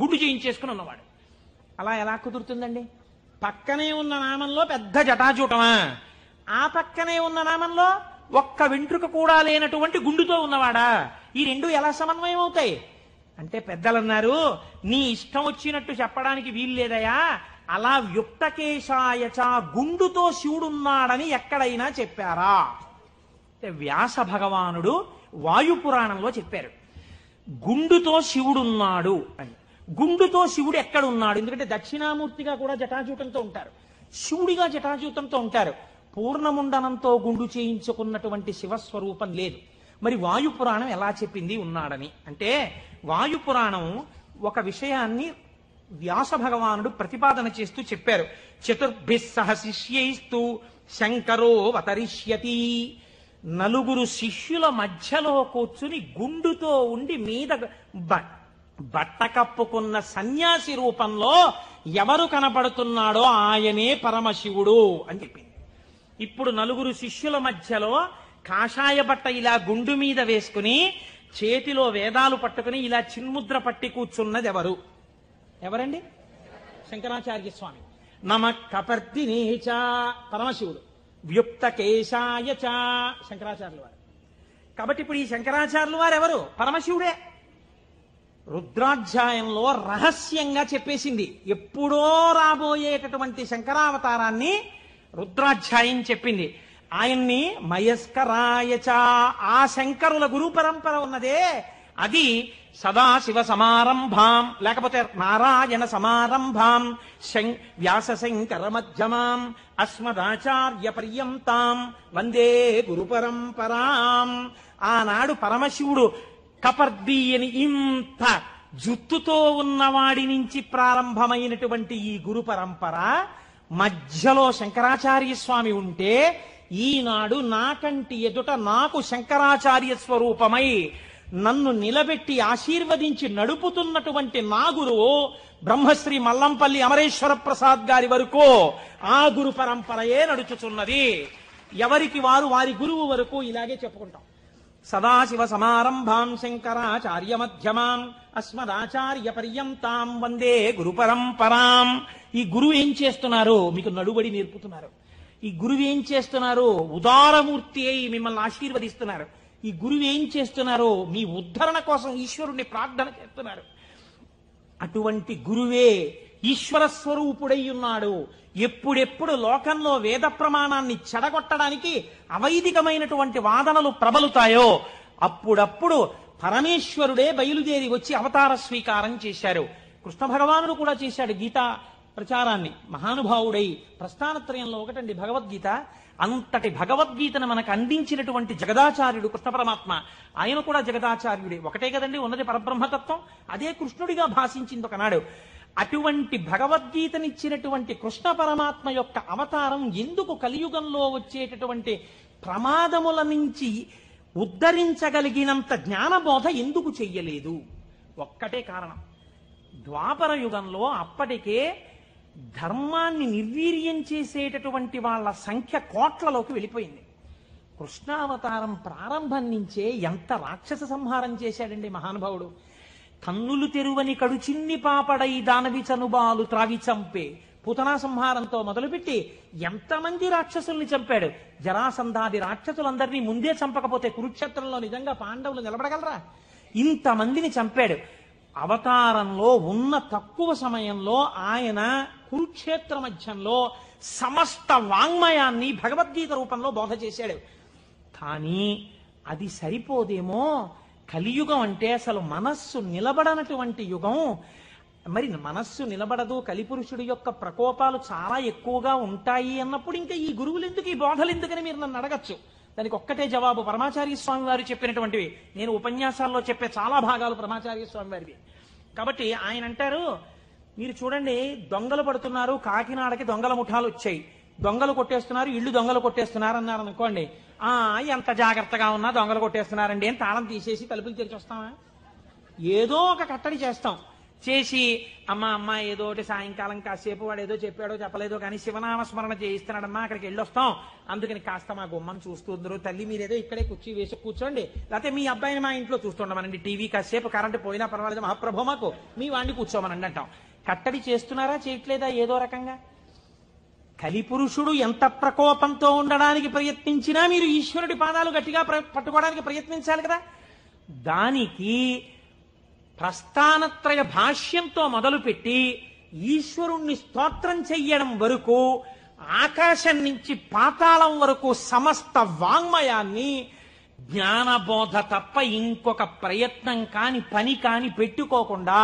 గుడ్డు చేయించేసుకుని ఉన్నవాడు. అలా ఎలా కుదురుతుందండి? పక్కనే ఉన్న నామంలో పెద్ద జటాజూటమా, ఆ పక్కనే ఉన్న నామంలో ఒక్క వెంట్రుక కూడా లేనటువంటి గుండుతో ఉన్నవాడా? ఈ రెండు ఎలా సమన్వయం అవుతాయి అంటే పెద్దలన్నారు, నీ ఇష్టం వచ్చినట్టు చెప్పడానికి వీల్లేదయా, అలా వ్యుక్తకేశాయచ గుండుతో శివుడున్నాడని ఎక్కడైనా చెప్పారా? వ్యాస భగవానుడు వాయుపురాణంలో చెప్పారు గుండుతో శివుడున్నాడు అని. గుండుతో శివుడు ఎక్కడున్నాడు? ఎందుకంటే దక్షిణామూర్తిగా కూడా జటాజూటంతో ఉంటారు, శివుడిగా జటాజూతంతో ఉంటారు. పూర్ణముండనంతో గుండు చేయించుకున్నటువంటి శివస్వరూపం లేదు. మరి వాయుపురాణం ఎలా చెప్పింది ఉన్నాడని అంటే, వాయుపురాణం ఒక విషయాన్ని వ్యాస భగవానుడు ప్రతిపాదన చేస్తూ చెప్పారు. చతుర్భిః సహ శిష్యైస్తు శంకరో అవతరిష్యతి. 9 శిష్యుల మధ్యలో కూర్చుని గుండుతో ఉండి మీద బట్ట కప్పుకున్న సన్యాసి రూపంలో ఎవరు కనపడుతున్నాడో ఆయనే పరమశివుడు అని చెప్పింది. ఇప్పుడు నలుగురు శిష్యుల మధ్యలో కాషాయ బట్ట ఇలా గుండు మీద వేసుకుని చేతిలో వేదాలు పట్టుకుని ఇలా చిన్ముద్ర పట్టి కూర్చున్నది ఎవరండి? శంకరాచార్య స్వామి. నమ కపర్దినేచ పరమశివుడు, వ్యుక్త కేశాయ చ శంకరాచార్యుల వారు. కాబట్టి ఇప్పుడు ఈ శంకరాచార్యుల వారు ఎవరు? పరమశివుడే. రుద్రాధ్యాయంలో రహస్యంగా చెప్పేసింది. ఎప్పుడో రాబోయేటటువంటి శంకరావతారాన్ని రుద్రాధ్యాయం చెప్పింది. ఆయన్ని మయస్కరాయచ, ఆ శంకరుల గురు పరంపర ఉన్నదే అది సదాశివ సమారంభాం, లేకపోతే నారాయణ సమారంభాం, వ్యాస శంకర మధ్యమాం, అస్మదాచార్య పర్యంతాం వందే గురు పరంపరాం. ఆనాడు పరమశివుడు కపర్ది అని ఇంత జుత్తుతో ఉన్నవాడి నుంచి ప్రారంభమైనటువంటి ఈ గురు పరంపర మధ్యలో శంకరాచార్య స్వామి ఉంటే, ఈనాడు నాకంటి ఎదుట నాకు శంకరాచార్య స్వరూపమై నన్ను నిలబెట్టి ఆశీర్వదించి నడుపుతున్నటువంటి నా గురువు బ్రహ్మశ్రీ మల్లంపల్లి అమరేశ్వర ప్రసాద్ గారి వరకు ఆ గురు పరంపరయే నడుచుచున్నది. ఎవరికి వారు వారి గురువు వరకు ఇలాగే చెప్పుకుంటాం. సదాశివ సమారంభాం శంకరాచార్య మధ్యమాం, అస్మదాచార్య పర్యంతాం వందే గురు పరంపరాం. ఈ గురువు ఏం చేస్తున్నారు? మీకు నడుబడి నేర్పుతున్నారు. ఈ గురువు ఏం చేస్తున్నారు? ఉదారమూర్తి అయి మిమ్మల్ని ఆశీర్వదిస్తున్నారు. ఈ గురువు ఏం చేస్తున్నారు? మీ ఉద్ధరణ కోసం ఈశ్వరుణ్ణి ప్రార్థన చేస్తున్నారు. అటువంటి గురువే ఈశ్వర స్వరూపుడై ఉన్నాడు. ఎప్పుడెప్పుడు లోకంలో వేద ప్రమాణాన్ని చెడగొట్టడానికి అవైదికమైనటువంటి వాదనలు ప్రబలుతాయో అప్పుడప్పుడు పరమేశ్వరుడే బయలుదేరి వచ్చి అవతార స్వీకారం చేశారు. కృష్ణ భగవానుడు కూడా చేశాడు గీతా ప్రచారాన్ని. మహానుభావుడై ప్రస్థానత్రయంలో ఒకటండి భగవద్గీత. అంతటి భగవద్గీతను మనకు అందించినటువంటి జగదాచార్యుడు కృష్ణ పరమాత్మ. ఆయన కూడా జగదాచార్యుడే. ఒకటే కదండి ఉన్నది పరబ్రహ్మతత్వం. అదే కృష్ణుడిగా భాషించింది ఒకనాడు. అటువంటి భగవద్గీతనిచ్చినటువంటి కృష్ణ పరమాత్మ యొక్క అవతారం ఎందుకు కలియుగంలో వచ్చేటటువంటి ప్రమాదముల నుంచి ఉద్ధరించగలిగినంత జ్ఞానబోధ ఎందుకు చెయ్యలేదు? ఒక్కటే కారణం. ద్వాపర యుగంలో అప్పటికే ధర్మాన్ని నిర్వీర్యం చేసేటటువంటి వాళ్ళ సంఖ్య కోట్లలోకి వెళ్ళిపోయింది. కృష్ణావతారం ప్రారంభం నుంచే ఎంత రాక్షస సంహారం చేశాడండి మహానుభావుడు. కన్నులు తెరువని కడుచిన్ని పాపడై దానవి చనుబాలు త్రావి చంపే పూతనా సంహారంతో మొదలుపెట్టి ఎంతమంది రాక్షసుల్ని చంపాడు. జరాసంధాది రాక్షసులందరినీ ముందే చంపకపోతే కురుక్షేత్రంలో నిజంగా పాండవులు నిలబడగలరా? ఇంతమందిని చంపాడు. అవతారంలో ఉన్న తక్కువ సమయంలో ఆయన కురుక్షేత్ర మధ్యంలో సమస్త వాంగ్మయాన్ని భగవద్గీత రూపంలో బోధ చేశాడు. కానీ అది సరిపోదేమో. కలియుగం అంటే అసలు మనస్సు నిలబడనటువంటి యుగం. మరి మనస్సు నిలబడదు, కలిపురుషుడి యొక్క ప్రకోపాలు చాలా ఎక్కువగా ఉంటాయి అన్నప్పుడు ఇంకా ఈ గురువులు ఎందుకు, ఈ బోధలు ఎందుకని మీరు నన్ను అడగచ్చు. దానికి ఒక్కటే జవాబు పరమాచార్య స్వామి వారు చెప్పినటువంటివి. నేను ఉపన్యాసాల్లో చెప్పే చాలా భాగాలు పరమాచార్య స్వామి వారివి. కాబట్టి ఆయన అంటారు, మీరు చూడండి దొంగలు పడుతున్నారు, కాకినాడకి దొంగల ముఠాలు వచ్చాయి, దొంగలు కొట్టేస్తున్నారు, ఇళ్ళు దొంగలు కొట్టేస్తున్నారు అన్నారు అనుకోండి. ఎంత జాగ్రత్తగా ఉన్నా దొంగలు కొట్టేస్తున్నారండి అని తాళం తీసేసి తలుపులు తెరిచి వస్తామా? ఏదో ఒక కట్టడి చేస్తాం. చేసి అమ్మ ఏదో ఒకటి సాయంకాలం కాసేపు వాడు ఏదో చెప్పాడో చెప్పలేదో కానీ శివనామస్మరణ చేయిస్తున్నాడమ్మా, అక్కడికి వెళ్ళొస్తాం, అందుకని కాస్త మా గుమ్మం చూస్తుందరు తల్లి, మీరేదో ఇక్కడే కుర్చీ వేసి కూర్చోండి, లేకపోతే మీ అబ్బాయిని మా ఇంట్లో చూస్తుండమనండి, టీవీ కాసేపు కరెంటు పోయినా పర్వాలేదు మహాప్రభు మాకు మీ వాడిని కూర్చోమనండి అంటాం. కట్టడి చేస్తున్నారా చేయట్లేదా? ఏదో రకంగా. కలిపురుషుడు ఎంత ప్రకోపంతో ఉండడానికి ప్రయత్నించినా మీరు ఈశ్వరుడి పాదాలు గట్టిగా పట్టుకోవడానికి ప్రయత్నించాలి కదా. దానికి ప్రస్థానత్రయ భాష్యంతో మొదలుపెట్టి ఈశ్వరుణ్ణి స్తోత్రం చెయ్యడం వరకు, ఆకాశం నుంచి పాతాళం వరకు సమస్త వాంగ్మయాన్ని జ్ఞానబోధ తప్ప ఇంకొక ప్రయత్నం కాని పని కాని పెట్టుకోకుండా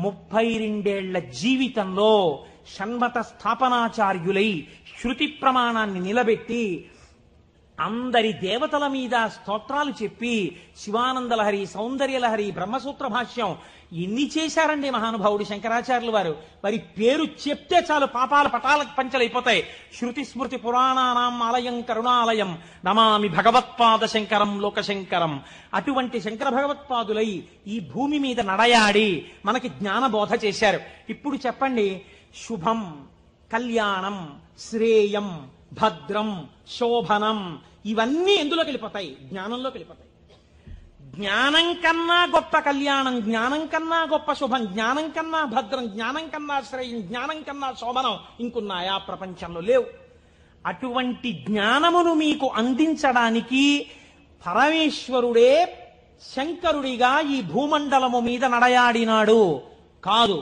32 ఏళ్ల జీవితంలో షణ్మత స్థాపనాచార్యులై శృతి ప్రమాణాన్ని నిలబెట్టి అందరి దేవతల మీద స్తోత్రాలు చెప్పి శివానందలహరి, సౌందర్యలహరి, బ్రహ్మసూత్ర భాష్యం ఇన్ని చేశారండి మహానుభావుడు శంకరాచార్యులు వారు. మరి పేరు చెప్తే చాలు పాపాల పటాల పంచలైపోతాయి. శృతి స్మృతి పురాణానాం ఆలయం కరుణాలయం నమామి భగవత్పాద శంకరం లోకశంకరం. అటువంటి శంకర భగవత్పాదులై ఈ భూమి మీద నడయాడి మనకి జ్ఞానబోధ చేశారు. ఇప్పుడు చెప్పండి, శుభం, కళ్యాణం, శ్రేయం, భద్రం, శోభనం, ఇవన్నీ ఎందులోకి వెళ్ళిపోతాయి? జ్ఞానంలోకి వెళ్ళిపోతాయి. జ్ఞానం కన్నా గొప్ప కళ్యాణం, జ్ఞానం కన్నా గొప్ప శుభం, జ్ఞానం కన్నా భద్రం, జ్ఞానం కన్నా శ్రేయం, జ్ఞానం కన్నా శోభనం ఇంకున్నాయా ప్రపంచంలో? లేవు. అటువంటి జ్ఞానమును మీకు అందించడానికి పరమేశ్వరుడే శంకరుడిగా ఈ భూమండలము మీద నడయాడినాడు కాదు.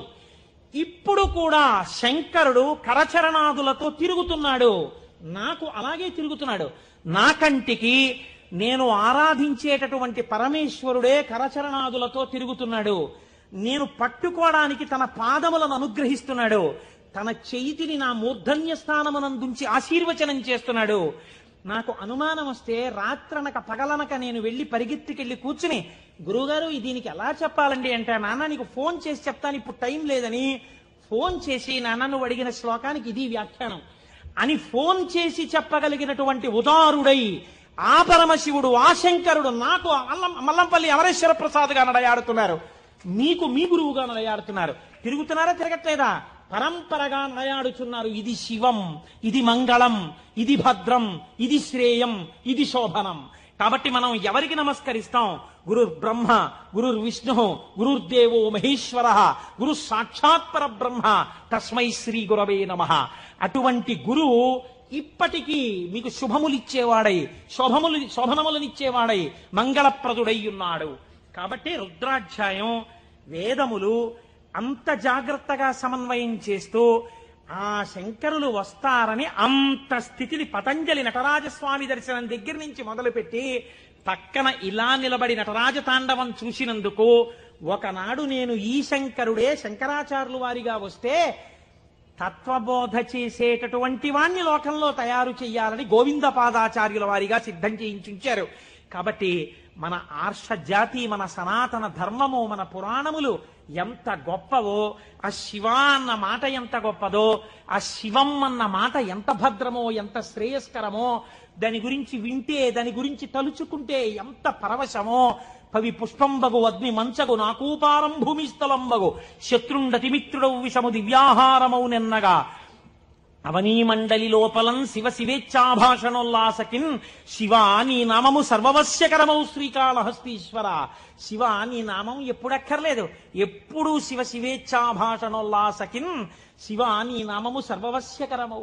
ఇప్పుడు కూడా శంకరుడు కరచరణాదులతో తిరుగుతున్నాడు. నాకు అలాగే తిరుగుతున్నాడు. నా కంటికి నేను ఆరాధించేటటువంటి పరమేశ్వరుడే కరచరణాదులతో తిరుగుతున్నాడు. నేను పట్టుకోవడానికి తన పాదములను అనుగ్రహిస్తున్నాడు. తన చేతిని నా మూర్ధన్య స్థానమునందుంచి ఆశీర్వచనం చేస్తున్నాడు. నాకు అనుమానం వస్తే రాత్రనక పగలనక నేను వెళ్ళి పరిగెత్తికెళ్ళి కూర్చుని, గురువుగారు దీనికి ఎలా చెప్పాలండి అంటే, నాన్న నీకు ఫోన్ చేసి చెప్తాను, ఇప్పుడు టైం లేదని ఫోన్ చేసి, నాన్న నువ్వు అడిగిన శ్లోకానికి ఇది వ్యాఖ్యానం అని ఫోన్ చేసి చెప్పగలిగినటువంటి ఉదారుడై ఆ పరమశివుడు, ఆ శంకరుడు నాకు మల్లంపల్లి అమరేశ్వర ప్రసాద్ గా నడయాడుతున్నారు. మీకు మీ గురువుగా నడయాడుతున్నారు. తిరుగుతున్నారా, తిరగట్లేదా? పరంపరగా నడయాడుచున్నారు. ఇది శివం, ఇది మంగళం, ఇది భద్రం, ఇది శ్రేయం, ఇది శోభనం. కాబట్టి మనం ఎవరికి నమస్కరిస్తాం? గురుర్ బ్రహ్మ, గురుర్ విష్ణు, గురుర్దేవో మహేశ్వర, గురు సాక్షాత్ పరబ్రహ్మ, తస్మై శ్రీ గురవే నమః. అటువంటి గురువు ఇప్పటికీ మీకు శుభములిచ్చేవాడై, శోభనములనిచ్చేవాడై, మంగళప్రదుడై ఉన్నాడు. కాబట్టి రుద్రాధ్యాయం, వేదములు అంత జాగ్రత్తగా సమన్వయం చేస్తూ ఆ శంకరులు వస్తారని అంత స్థితిని పతంజలి నటరాజస్వామి దర్శనం దగ్గర నుంచి మొదలుపెట్టి పక్కన ఇలా నిలబడి నటరాజ తాండవం చూసినందుకు, ఒకనాడు నేను ఈ శంకరుడే శంకరాచార్యులు వారిగా వస్తే తత్వబోధ చేసేటటువంటి వాణ్ణి లోకంలో తయారు చెయ్యాలని గోవిందపాదాచార్యుల వారిగా సిద్ధం చేయించుంచారు. కాబట్టి మన ఆర్ష జాతి, మన సనాతన ధర్మము, మన పురాణములు ఎంత గొప్పవో, ఆ శివ అన్న మాట ఎంత గొప్పదో, ఆ శివం అన్న మాట ఎంత భద్రమో, ఎంత శ్రేయస్కరమో, దాని గురించి వింటే, దాని గురించి తలుచుకుంటే ఎంత పరవశమో. పవి పుష్పంబగు అగ్ని మంచగు నాకూపారం భూమిస్థలంబగు శత్రుండతిమిత్రుడవు విషము దివ్యాహారమౌ నెన్నగా అవనీమండలి లోపలం శివ శివేచ్ఛాభాషణోల్లాసకిన్ శివ నీ నామము సర్వవశ్యకరమౌ శ్రీకాళహస్తీశ్వర. శివ నీ నామం ఎప్పుడు అక్కర్లేదు, ఎప్పుడూ శివ శివేచ్ఛాభాషణోల్లాసకిన్ శివ నీ నామము సర్వవశ్యకరమౌ,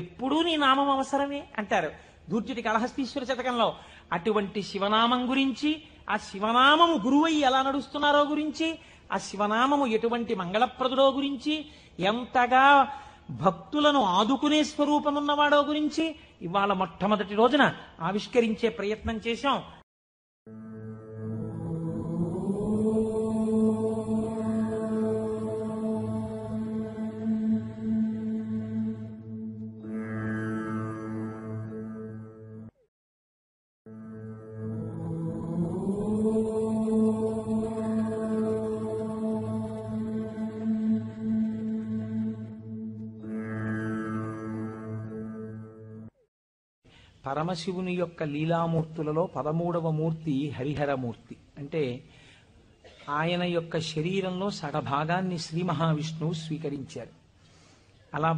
ఎప్పుడూ నీ నామం అవసరమే అంటారు దూర్జటి కాళహస్తీశ్వర శతకంలో. అటువంటి శివనామం గురించి, ఆ శివనామము గురువై ఎలా నడుస్తున్నారో గురించి, ఆ శివనామము ఎటువంటి మంగళప్రదుడో గురించి, ఎంతగా భక్తులను ఆదుకునే స్వరూపమున్నవాడో గురించి ఇవాళ మొట్టమొదటి రోజున ఆవిష్కరించే ప్రయత్నం చేశాం. పరమశివుని యొక్క లీలామూర్తులలో 13వ మూర్తి హరిహరమూర్తి. అంటే ఆయన యొక్క శరీరంలో సగభాగాన్ని శ్రీ మహావిష్ణువు స్వీకరించారు. అలా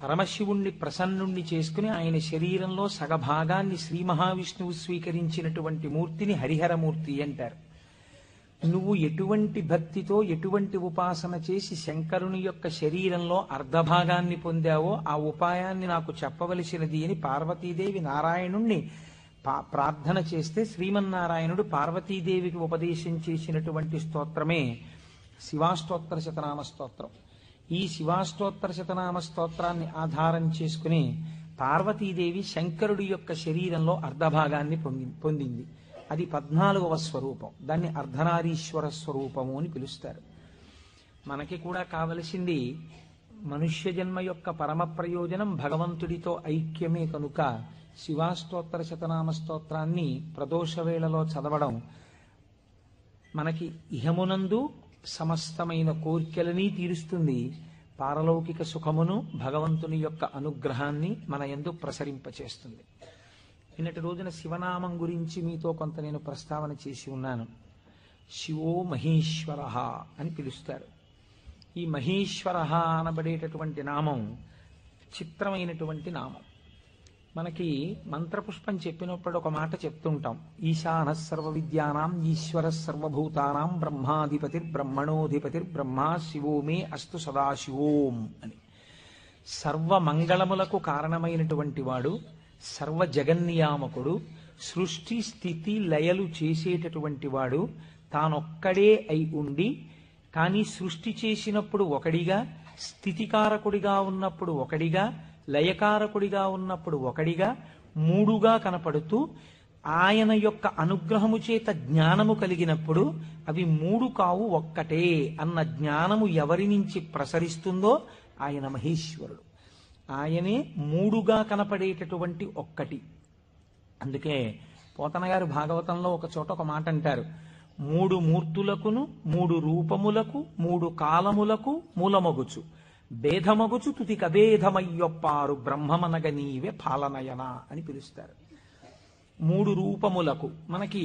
పరమశివుణ్ణి ప్రసన్నుణ్ణి చేసుకుని ఆయన శరీరంలో సగభాగాన్ని శ్రీ మహావిష్ణువు స్వీకరించినటువంటి మూర్తిని హరిహరమూర్తి అంటారు. నువ్వు ఎటువంటి భక్తితో, ఎటువంటి ఉపాసన చేసి శంకరుని యొక్క శరీరంలో అర్ధభాగాన్ని పొందావో ఆ ఉపాయాన్ని నాకు చెప్పవలసినది అని పార్వతీదేవి నారాయణుణ్ణి ప్రార్థన చేస్తే శ్రీమన్నారాయణుడు పార్వతీదేవికి ఉపదేశం చేసినటువంటి స్తోత్రమే శివాష్టోత్తర శతనామ స్తోత్రం. ఈ శివాష్టోత్తర శతనామ స్తోత్రాన్ని ఆధారం చేసుకుని పార్వతీదేవి శంకరుడి యొక్క శరీరంలో అర్ధభాగాన్ని పొందింది. అది 14వ స్వరూపం. దాన్ని అర్ధనారీశ్వర స్వరూపము అని పిలుస్తారు. మనకి కూడా కావలసింది మనుష్య జన్మ యొక్క పరమ ప్రయోజనం భగవంతుడితో ఐక్యమే కనుక శివాష్టోత్తర శతనామ స్తోత్రాన్ని ప్రదోష వేళలో చదవడం మనకి ఇహమునందు సమస్తమైన కోర్కెలని తీరుస్తుంది, పారలౌకిక సుఖమును భగవంతుని యొక్క అనుగ్రహాన్ని మన యందు ప్రసరింపచేస్తుంది. నిన్నటి రోజున శివనామం గురించి మీతో కొంత నేను ప్రస్తావన చేసి ఉన్నాను. శివో మహేశ్వర అని పిలుస్తారు. ఈ మహేశ్వర అనబడేటటువంటి నామం చిత్రమైనటువంటి నామం. మనకి మంత్రపుష్పం చెప్పినప్పుడు ఒక మాట చెప్తుంటాం, ఈశాన సర్వ విద్యానాం ఈశ్వర సర్వభూతానాం బ్రహ్మాధిపతిర్ బ్రహ్మ శివో మే అస్తు సదాశివోం అని. సర్వ మంగళములకు కారణమైనటువంటి వాడు, సర్వ జగన్నియామకుడు, సృష్టి స్థితి లయలు చేసేటటువంటి వాడు తానొక్కడే అయి ఉండి, కానీ సృష్టి చేసినప్పుడు ఒకడిగా, స్థితికారకుడిగా ఉన్నప్పుడు ఒకడిగా, లయకారకుడిగా ఉన్నప్పుడు ఒకడిగా, మూడుగా కనపడుతూ ఆయన యొక్క అనుగ్రహము చేత జ్ఞానము కలిగినప్పుడు అవి మూడు కావు ఒక్కటే అన్న జ్ఞానము ఎవరి నుంచి ప్రసరిస్తుందో ఆయన మహేశ్వరుడు. ఆయనే మూడుగా కనపడేటటువంటి ఒక్కటి. అందుకే పోతన గారు భాగవతంలో ఒక చోట ఒక మాట అంటారు, మూడు మూర్తులకును మూడు రూపములకు మూడు కాలములకు మూలమగుచు భేదమగుచు తుది కభేదమయ్యొప్పారు బ్రహ్మమనగ నీవే పాలనయన అని పిలుస్తారు. మూడు రూపములకు, మనకి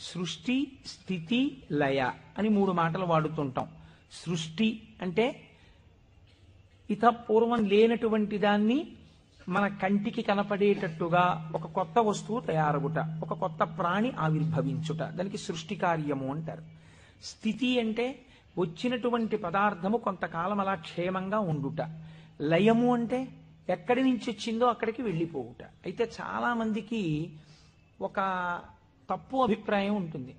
సృష్టి స్థితి లయ అని మూడు మాటలు వాడుతుంటాం. సృష్టి అంటే పూర్వం లేనటువంటి దాన్ని మన కంటికి కనపడేటట్టుగా ఒక కొత్త వస్తువు తయారగుట, ఒక కొత్త ప్రాణి ఆవిర్భవించుట, దానికి సృష్టి కార్యము అంటారు. స్థితి అంటే వచ్చినటువంటి పదార్థము కొంతకాలం అలా క్షేమంగా ఉండుట. లయము అంటే ఎక్కడి నుంచి వచ్చిందో అక్కడికి వెళ్ళిపోవుట. అయితే చాలా మందికి ఒక తప్పు అభిప్రాయం ఉంటుంది.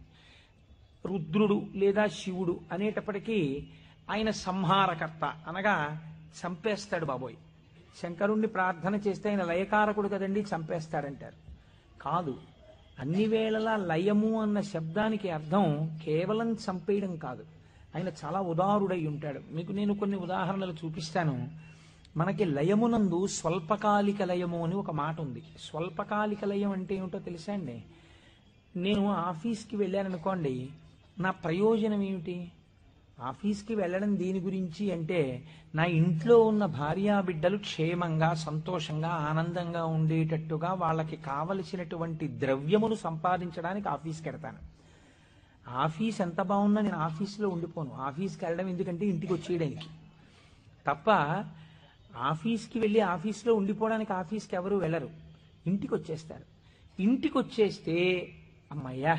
రుద్రుడు లేదా శివుడు అనేటప్పటికీ ఆయన సంహారకర్త, అనగా చంపేస్తాడు బాబోయ్. శంకరుణ్ణి ప్రార్థన చేస్తే ఆయన లయకారకుడు కదండి, చంపేస్తాడంటారు. కాదు, అన్ని వేళలా లయము అన్న శబ్దానికి అర్థం కేవలం చంపేయడం కాదు. ఆయన చాలా ఉదారుడై ఉంటాడు. మీకు నేను కొన్ని ఉదాహరణలు చూపిస్తాను. మనకి లయమునందు స్వల్పకాలిక లయము అని ఒక మాట ఉంది. స్వల్పకాలిక లయం అంటే ఏమిటో తెలుసా అండి? నేను ఆఫీస్కి వెళ్ళాననుకోండి, నా ప్రయోజనం ఏమిటి? ఆఫీస్కి వెళ్ళడం దేని గురించి అంటే, నా ఇంట్లో ఉన్న భార్యా బిడ్డలు క్షేమంగా సంతోషంగా ఆనందంగా ఉండేటట్టుగా వాళ్ళకి కావలసినటువంటి ద్రవ్యమును సంపాదించడానికి ఆఫీస్కి వెడతాను. ఆఫీస్ ఎంత బాగున్నా నేను ఆఫీస్లో ఉండిపోను. ఆఫీస్కి వెళ్ళడం ఎందుకంటే ఇంటికి వచ్చేయడానికి తప్ప. ఆఫీస్కి వెళ్ళి ఆఫీస్లో ఉండిపోవడానికి ఆఫీస్కి ఎవరు వెళ్ళరు, ఇంటికి వచ్చేస్తారు. ఇంటికి వచ్చేస్తే అమ్మయ్యా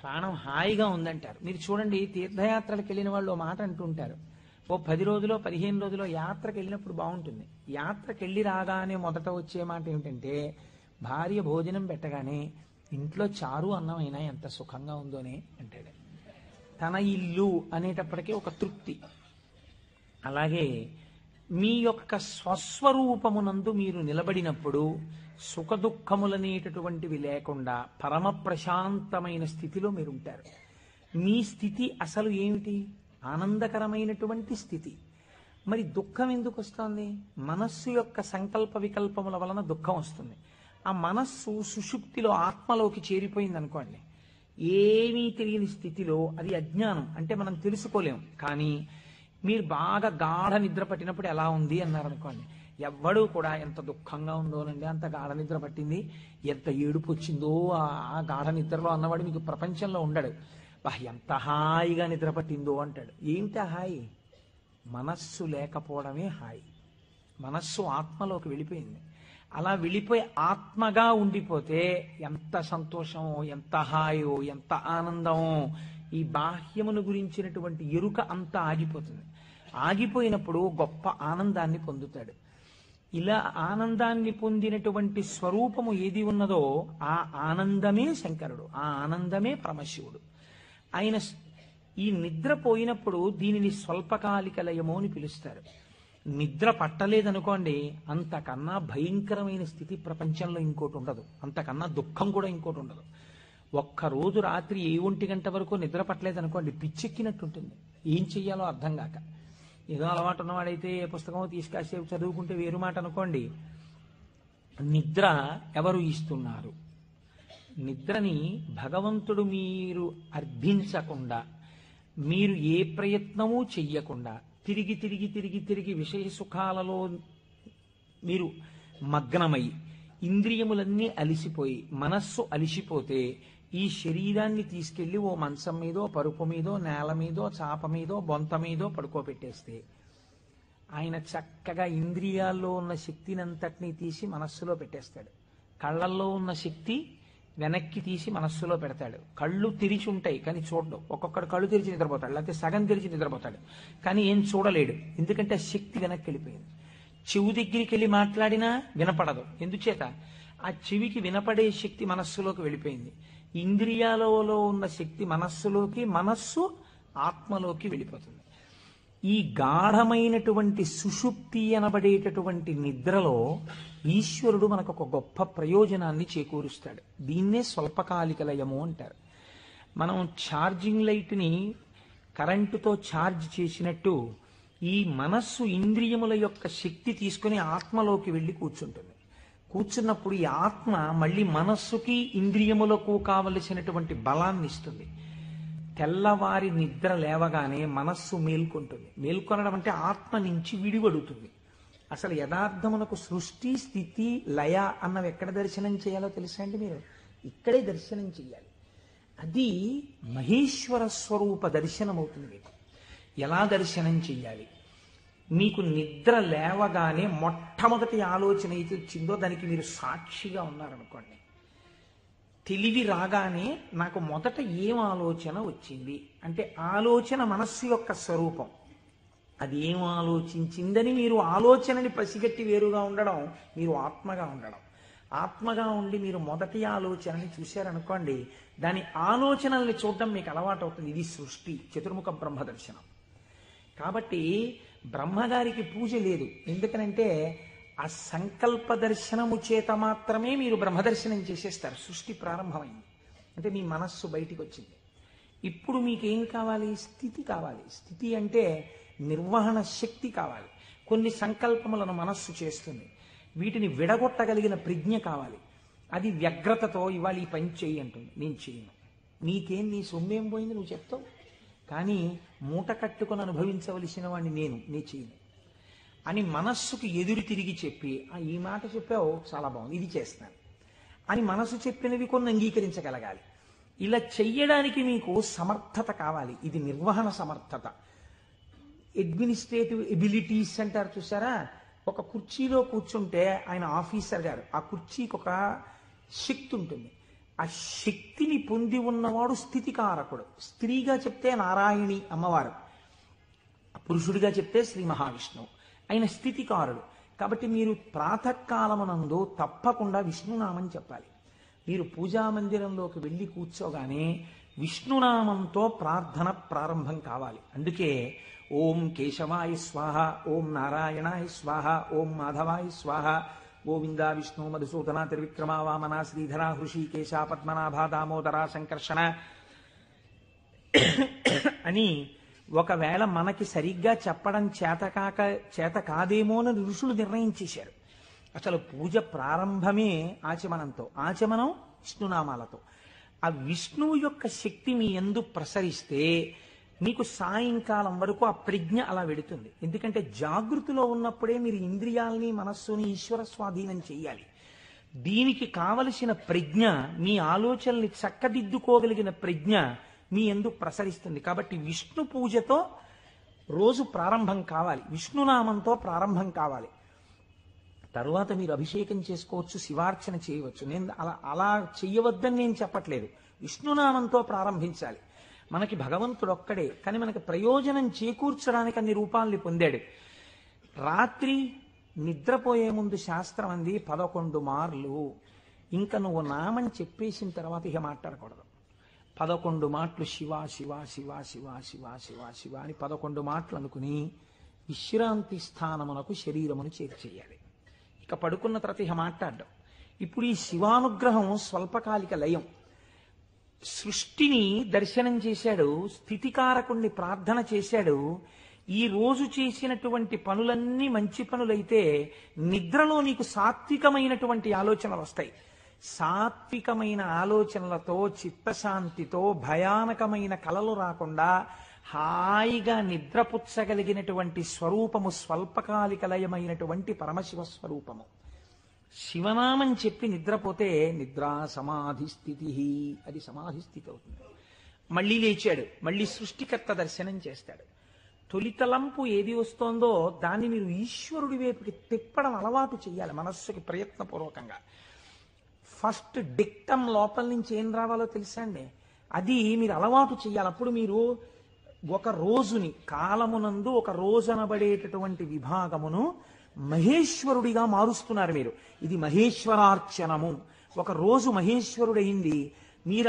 ప్రాణం హాయిగా ఉందంటారు. మీరు చూడండి, తీర్థయాత్రలకు వెళ్ళిన వాళ్ళు ఓ మాట అంటుంటారు, ఓ 10 రోజులో 15 రోజులో యాత్రకు వెళ్ళినప్పుడు బాగుంటుంది. యాత్రకు వెళ్ళి రాగానే మొదట వచ్చే మాట ఏమిటంటే, భార్య భోజనం పెట్టగానే ఇంట్లో చారు అన్నం అయినా ఎంత సుఖంగా ఉందోనే అంటాడు. తన ఇల్లు అనేటప్పటికీ ఒక తృప్తి. అలాగే మీ యొక్క స్వస్వరూపమునందు మీరు నిలబడినప్పుడు సుఖదుఖములనేటటువంటివి లేకుండా పరమ ప్రశాంతమైన స్థితిలో మీరు ఉంటారు. మీ స్థితి అసలు ఏమిటి? ఆనందకరమైనటువంటి స్థితి. మరి దుఃఖం ఎందుకు వస్తుంది? మనస్సు యొక్క సంకల్ప వికల్పముల వలన దుఃఖం వస్తుంది. ఆ మనస్సు సుషుప్తిలో ఆత్మలోకి చేరిపోయింది అనుకోండి, ఏమీ తెలియని స్థితిలో, అది అజ్ఞానం అంటే మనం తెలుసుకోలేం. కానీ మీరు బాగా గాఢ నిద్ర పట్టినప్పుడు ఎలా ఉంది అన్నారనుకోండి, ఎవ్వడూ కూడా ఎంత దుఃఖంగా ఉందోనండి, అంత గాఢ నిద్ర పట్టింది, ఎంత ఏడుపు వచ్చిందో ఆ గాఢ నిద్రలో అన్నవాడు మీకు ప్రపంచంలో ఉండడు. ఎంత హాయిగా నిద్ర పట్టిందో అంటాడు. ఏమిటా హాయి? మనస్సు లేకపోవడమే హాయి. మనస్సు ఆత్మలోకి వెళ్ళిపోయింది. అలా వెళ్ళిపోయి ఆత్మగా ఉండిపోతే ఎంత సంతోషమో, ఎంత హాయో, ఎంత ఆనందమో. ఈ బాహ్యమును గురించినటువంటి ఎరుక అంతా ఆగిపోతుంది. ఆగిపోయినప్పుడు గొప్ప ఆనందాన్ని పొందుతాడు. ఇలా ఆనందాన్ని పొందినటువంటి స్వరూపము ఏది ఉన్నదో ఆ ఆనందమే శంకరుడు, ఆ ఆనందమే పరమశివుడు. ఆయన ఈ నిద్ర పోయినప్పుడు దీనిని స్వల్పకాలిక లయము అని పిలుస్తారు. నిద్ర పట్టలేదనుకోండి, అంతకన్నా భయంకరమైన స్థితి ప్రపంచంలో ఇంకోటి ఉండదు, అంతకన్నా దుఃఖం కూడా ఇంకోటి ఉండదు. ఒక్కరోజు రాత్రి 1 గంట వరకు నిద్ర పట్టలేదనుకోండి, పిచ్చెక్కినట్టుంటుంది, ఏం చెయ్యాలో అర్థం కాక. ఏదో అలవాటు ఉన్నవాడైతే పుస్తకం తీసుకాసేపు చదువుకుంటే వేరు మాట అనుకోండి. నిద్ర ఎవరు ఇస్తున్నారు? నిద్రని భగవంతుడు మీరు అర్థించకుండా, మీరు ఏ ప్రయత్నమూ చెయ్యకుండా తిరిగి తిరిగి తిరిగి తిరిగి విషయ సుఖాలలో మీరు మగ్నమై ఇంద్రియములన్నీ అలిసిపోయి మనస్సు అలిసిపోతే ఈ శరీరాన్ని తీసుకెళ్లి ఓ మంచం మీదో, పరుపు మీదో, నేల మీదో, చాప మీదో, బొంత మీదో పడుకోబెట్టేస్తే ఆయన చక్కగా ఇంద్రియాల్లో ఉన్న శక్తిని అంతటినీ తీసి మనస్సులో పెట్టేస్తాడు. కళ్ళల్లో ఉన్న శక్తి వెనక్కి తీసి మనస్సులో పెడతాడు. కళ్ళు తెరిచి ఉంటాయి కానీ చూడడం. ఒక్కొక్కడు కళ్ళు తెరిచి నిద్రపోతాడు, లేకపోతే సగం తెరిచి నిద్రపోతాడు, కానీ ఏం చూడలేడు. ఎందుకంటే ఆ శక్తి వెనక్కి వెళ్ళిపోయింది. చెవు దగ్గరికి వెళ్ళి మాట్లాడినా వినపడదు. ఎందుచేత ఆ చెవికి వినపడే శక్తి మనస్సులోకి వెళ్ళిపోయింది. ఇంద్రియాలలో ఉన్న శక్తి మనస్సులోకి, మనస్సు ఆత్మలోకి వెళ్ళిపోతుంది. ఈ గాఢమైనటువంటి సుషుప్తి అనబడేటటువంటి నిద్రలో ఈశ్వరుడు మనకు ఒక గొప్ప ప్రయోజనాన్ని చేకూరుస్తాడు. దీన్నే స్వల్పకాలిక లయము అంటారు. మనం ఛార్జింగ్ లైట్ని కరెంటుతో ఛార్జ్ చేసినట్టు ఈ మనస్సు ఇంద్రియముల యొక్క శక్తి తీసుకుని ఆత్మలోకి వెళ్ళి కూర్చుంటుంది. కూర్చున్నప్పుడు ఈ ఆత్మ మళ్ళీ మనస్సుకి ఇంద్రియములకు కావలసినటువంటి బలాన్ని ఇస్తుంది. తెల్లవారి నిద్ర లేవగానే మనస్సు మేల్కొంటుంది. మేల్కొనడం అంటే ఆత్మ నుంచి విడివడుతుంది. అసలు యథార్థమునకు సృష్టి, స్థితి, లయ అన్నవి ఎక్కడ దర్శనం చేయాలో తెలుసా అండి? మీరు ఇక్కడే దర్శనం చేయాలి. అది మహేశ్వర స్వరూప దర్శనం అవుతుంది. మీకు ఎలా దర్శనం చెయ్యాలి? మీకు నిద్ర లేవగానే మొట్టమొదటి ఆలోచన అయితే వచ్చిందో దానికి మీరు సాక్షిగా ఉన్నారనుకోండి. తెలివి రాగానే నాకు మొదట ఏం ఆలోచన వచ్చింది అంటే ఆలోచన మనస్సు యొక్క స్వరూపం. అది ఏం ఆలోచించిందని మీరు ఆలోచనని పసిగట్టి వేరుగా ఉండడం, మీరు ఆత్మగా ఉండడం. ఆత్మగా ఉండి మీరు మొదటి ఆలోచనని చూశారనుకోండి, దాని ఆలోచనల్ని చూడడం మీకు అలవాటు అవుతుంది. ఇది సృష్టి, చతుర్ముఖ బ్రహ్మ దర్శనం. కాబట్టి బ్రహ్మగారికి పూజ లేదు. ఎందుకనంటే ఆ సంకల్ప దర్శనము చేత మాత్రమే మీరు బ్రహ్మదర్శనం చేసేస్తారు. సృష్టి ప్రారంభమైంది అంటే మీ మనస్సు బయటికి వచ్చింది. ఇప్పుడు మీకేం కావాలి? స్థితి కావాలి. స్థితి అంటే నిర్వహణ శక్తి కావాలి. కొన్ని సంకల్పములను మనస్సు చేస్తుంది, వీటిని విడగొట్టగలిగిన ప్రజ్ఞ కావాలి. అది వ్యగ్రతతో ఇవాళ ఈ పని చేయి అంటుంది, నేను చేయను. నీకేం, నీ సొమ్మేం పోయింది నువ్వు చెప్తావు, కానీ మూట కట్టుకొని అనుభవించవలసిన వాడిని నేను చేయను అని మనస్సుకు ఎదురు తిరిగి చెప్పి, ఈ మాట చెప్పావు చాలా బాగుంది, ఇది చేస్తాను అని మనసు చెప్పినవి కొన్ని అంగీకరించగలగాలి. ఇలా చెయ్యడానికి మీకు సమర్థత కావాలి. ఇది నిర్వహణ సమర్థత. అడ్మినిస్ట్రేటివ్ ఎబిలిటీస్ అంటారు చూసారా? ఒక కుర్చీలో కూర్చుంటే ఆయన ఆఫీసర్ గారు, ఆ కుర్చీకి ఒక శక్తి ఉంటుంది. ఆ శక్తిని పొంది ఉన్నవాడు స్థితికారకుడు. స్త్రీగా చెప్తే నారాయణి అమ్మవారు, పురుషుడిగా చెప్తే శ్రీ మహావిష్ణువు. ఆయన స్థితికారుడు. కాబట్టి మీరు ప్రాతకాలమునందు తప్పకుండా విష్ణునామం చెప్పాలి. మీరు పూజా మందిరంలోకి వెళ్ళి కూర్చోగానే విష్ణునామంతో ప్రార్థన ప్రారంభం కావాలి. అందుకే ఓం కేశవాయ స్వాహ, ఓం నారాయణాయ స్వాహ, ఓం మాధవాయ స్వాహ, గోవింద విష్ణు మధుసూదన త్రివిక్రమ వామన శ్రీధర హృషికేశ పద్మనాభ దామోదర సంకర్షణ అని ఒకవేళ మనకి సరిగ్గా చెప్పడం చేత కాదేమోనని ఋషులు నిర్ణయించేశారు. అసలు పూజ ప్రారంభమే ఆచమనంతో, ఆచమనం విష్ణునామాలతో. ఆ విష్ణువు యొక్క శక్తి మీ యందు ప్రసరిస్తే మీకు సాయంకాలం వరకు ఆ ప్రజ్ఞ అలా వెడుతుంది. ఎందుకంటే జాగృతిలో ఉన్నప్పుడే మీరు ఇంద్రియాల్ని, మనస్సుని ఈశ్వర స్వాధీనం చేయాలి. దీనికి కావలసిన ప్రజ్ఞ, మీ ఆలోచనల్ని చక్కదిద్దుకోగలిగిన ప్రజ్ఞ మీ యందు ప్రసరిస్తుంది. కాబట్టి విష్ణు పూజతో రోజు ప్రారంభం కావాలి, విష్ణునామంతో ప్రారంభం కావాలి. తరువాత మీరు అభిషేకం చేసుకోవచ్చు, శివార్చన చేయవచ్చు. నేను అలా చెయ్యవద్దని నేను చెప్పట్లేదు. విష్ణునామంతో ప్రారంభించాలి. మనకి భగవంతుడు ఒక్కడే, కానీ మనకి ప్రయోజనం చేకూర్చడానికి అన్ని రూపాల్ని పొందాడు. రాత్రి నిద్రపోయే ముందు శాస్త్రం అంది 11 మార్లు. ఇంకా నువ్వు నామం చెప్పేసిన తర్వాత ఇక మాట్లాడకూడదు. 11 మాటలు శివ శివ శివ శివ శివ శివ శివ అని 11 మాటలు అనుకుని విశ్రాంతి స్థానమునకు శరీరమును చేర్చేయాలి. ఇక పడుకున్న తర్వాత ఇక మాట్లాడడం. ఇప్పుడు ఈ శివానుగ్రహం స్వల్పకాలిక లయం. సృష్టిని దర్శనం చేశాడు, స్థితికారకుణ్ణి ప్రార్థన చేశాడు. ఈ రోజు చేసినటువంటి పనులన్నీ మంచి పనులైతే నిద్రలో నీకు సాత్వికమైనటువంటి ఆలోచనలు వస్తాయి. సాత్వికమైన ఆలోచనలతో, చిత్తశాంతితో, భయానకమైన కలలు రాకుండా హాయిగా నిద్రపుచ్చగలిగినటువంటి స్వరూపము స్వల్పకాలిక లయమైనటువంటి పరమశివ స్వరూపము. శివనామం చెప్పి నిద్రపోతే నిద్రా సమాధి స్థితి, అది సమాధి స్థితి అవుతుంది. మళ్ళీ లేచాడు, మళ్ళీ సృష్టికర్త దర్శనం చేస్తాడు. తొలితలంపు ఏది వస్తోందో దాన్ని మీరు ఈశ్వరుడి వైపుకి తిప్పడం అలవాటు చేయాలి మనస్సుకి ప్రయత్నపూర్వకంగా. ఫస్ట్ డిక్టం లోపల నుంచి ఏం రావాలో తెలుసా అండి, అది మీరు అలవాటు చేయాలి. అప్పుడు మీరు ఒక రోజుని కాలమునందు ఒక రోజనబడేటటువంటి విభాగమును మహేశ్వరుడిగా మారుస్తున్నారు మీరు. ఇది మహేశ్వరార్చనము. ఒక రోజు మహేశ్వరుడైంది. మీరు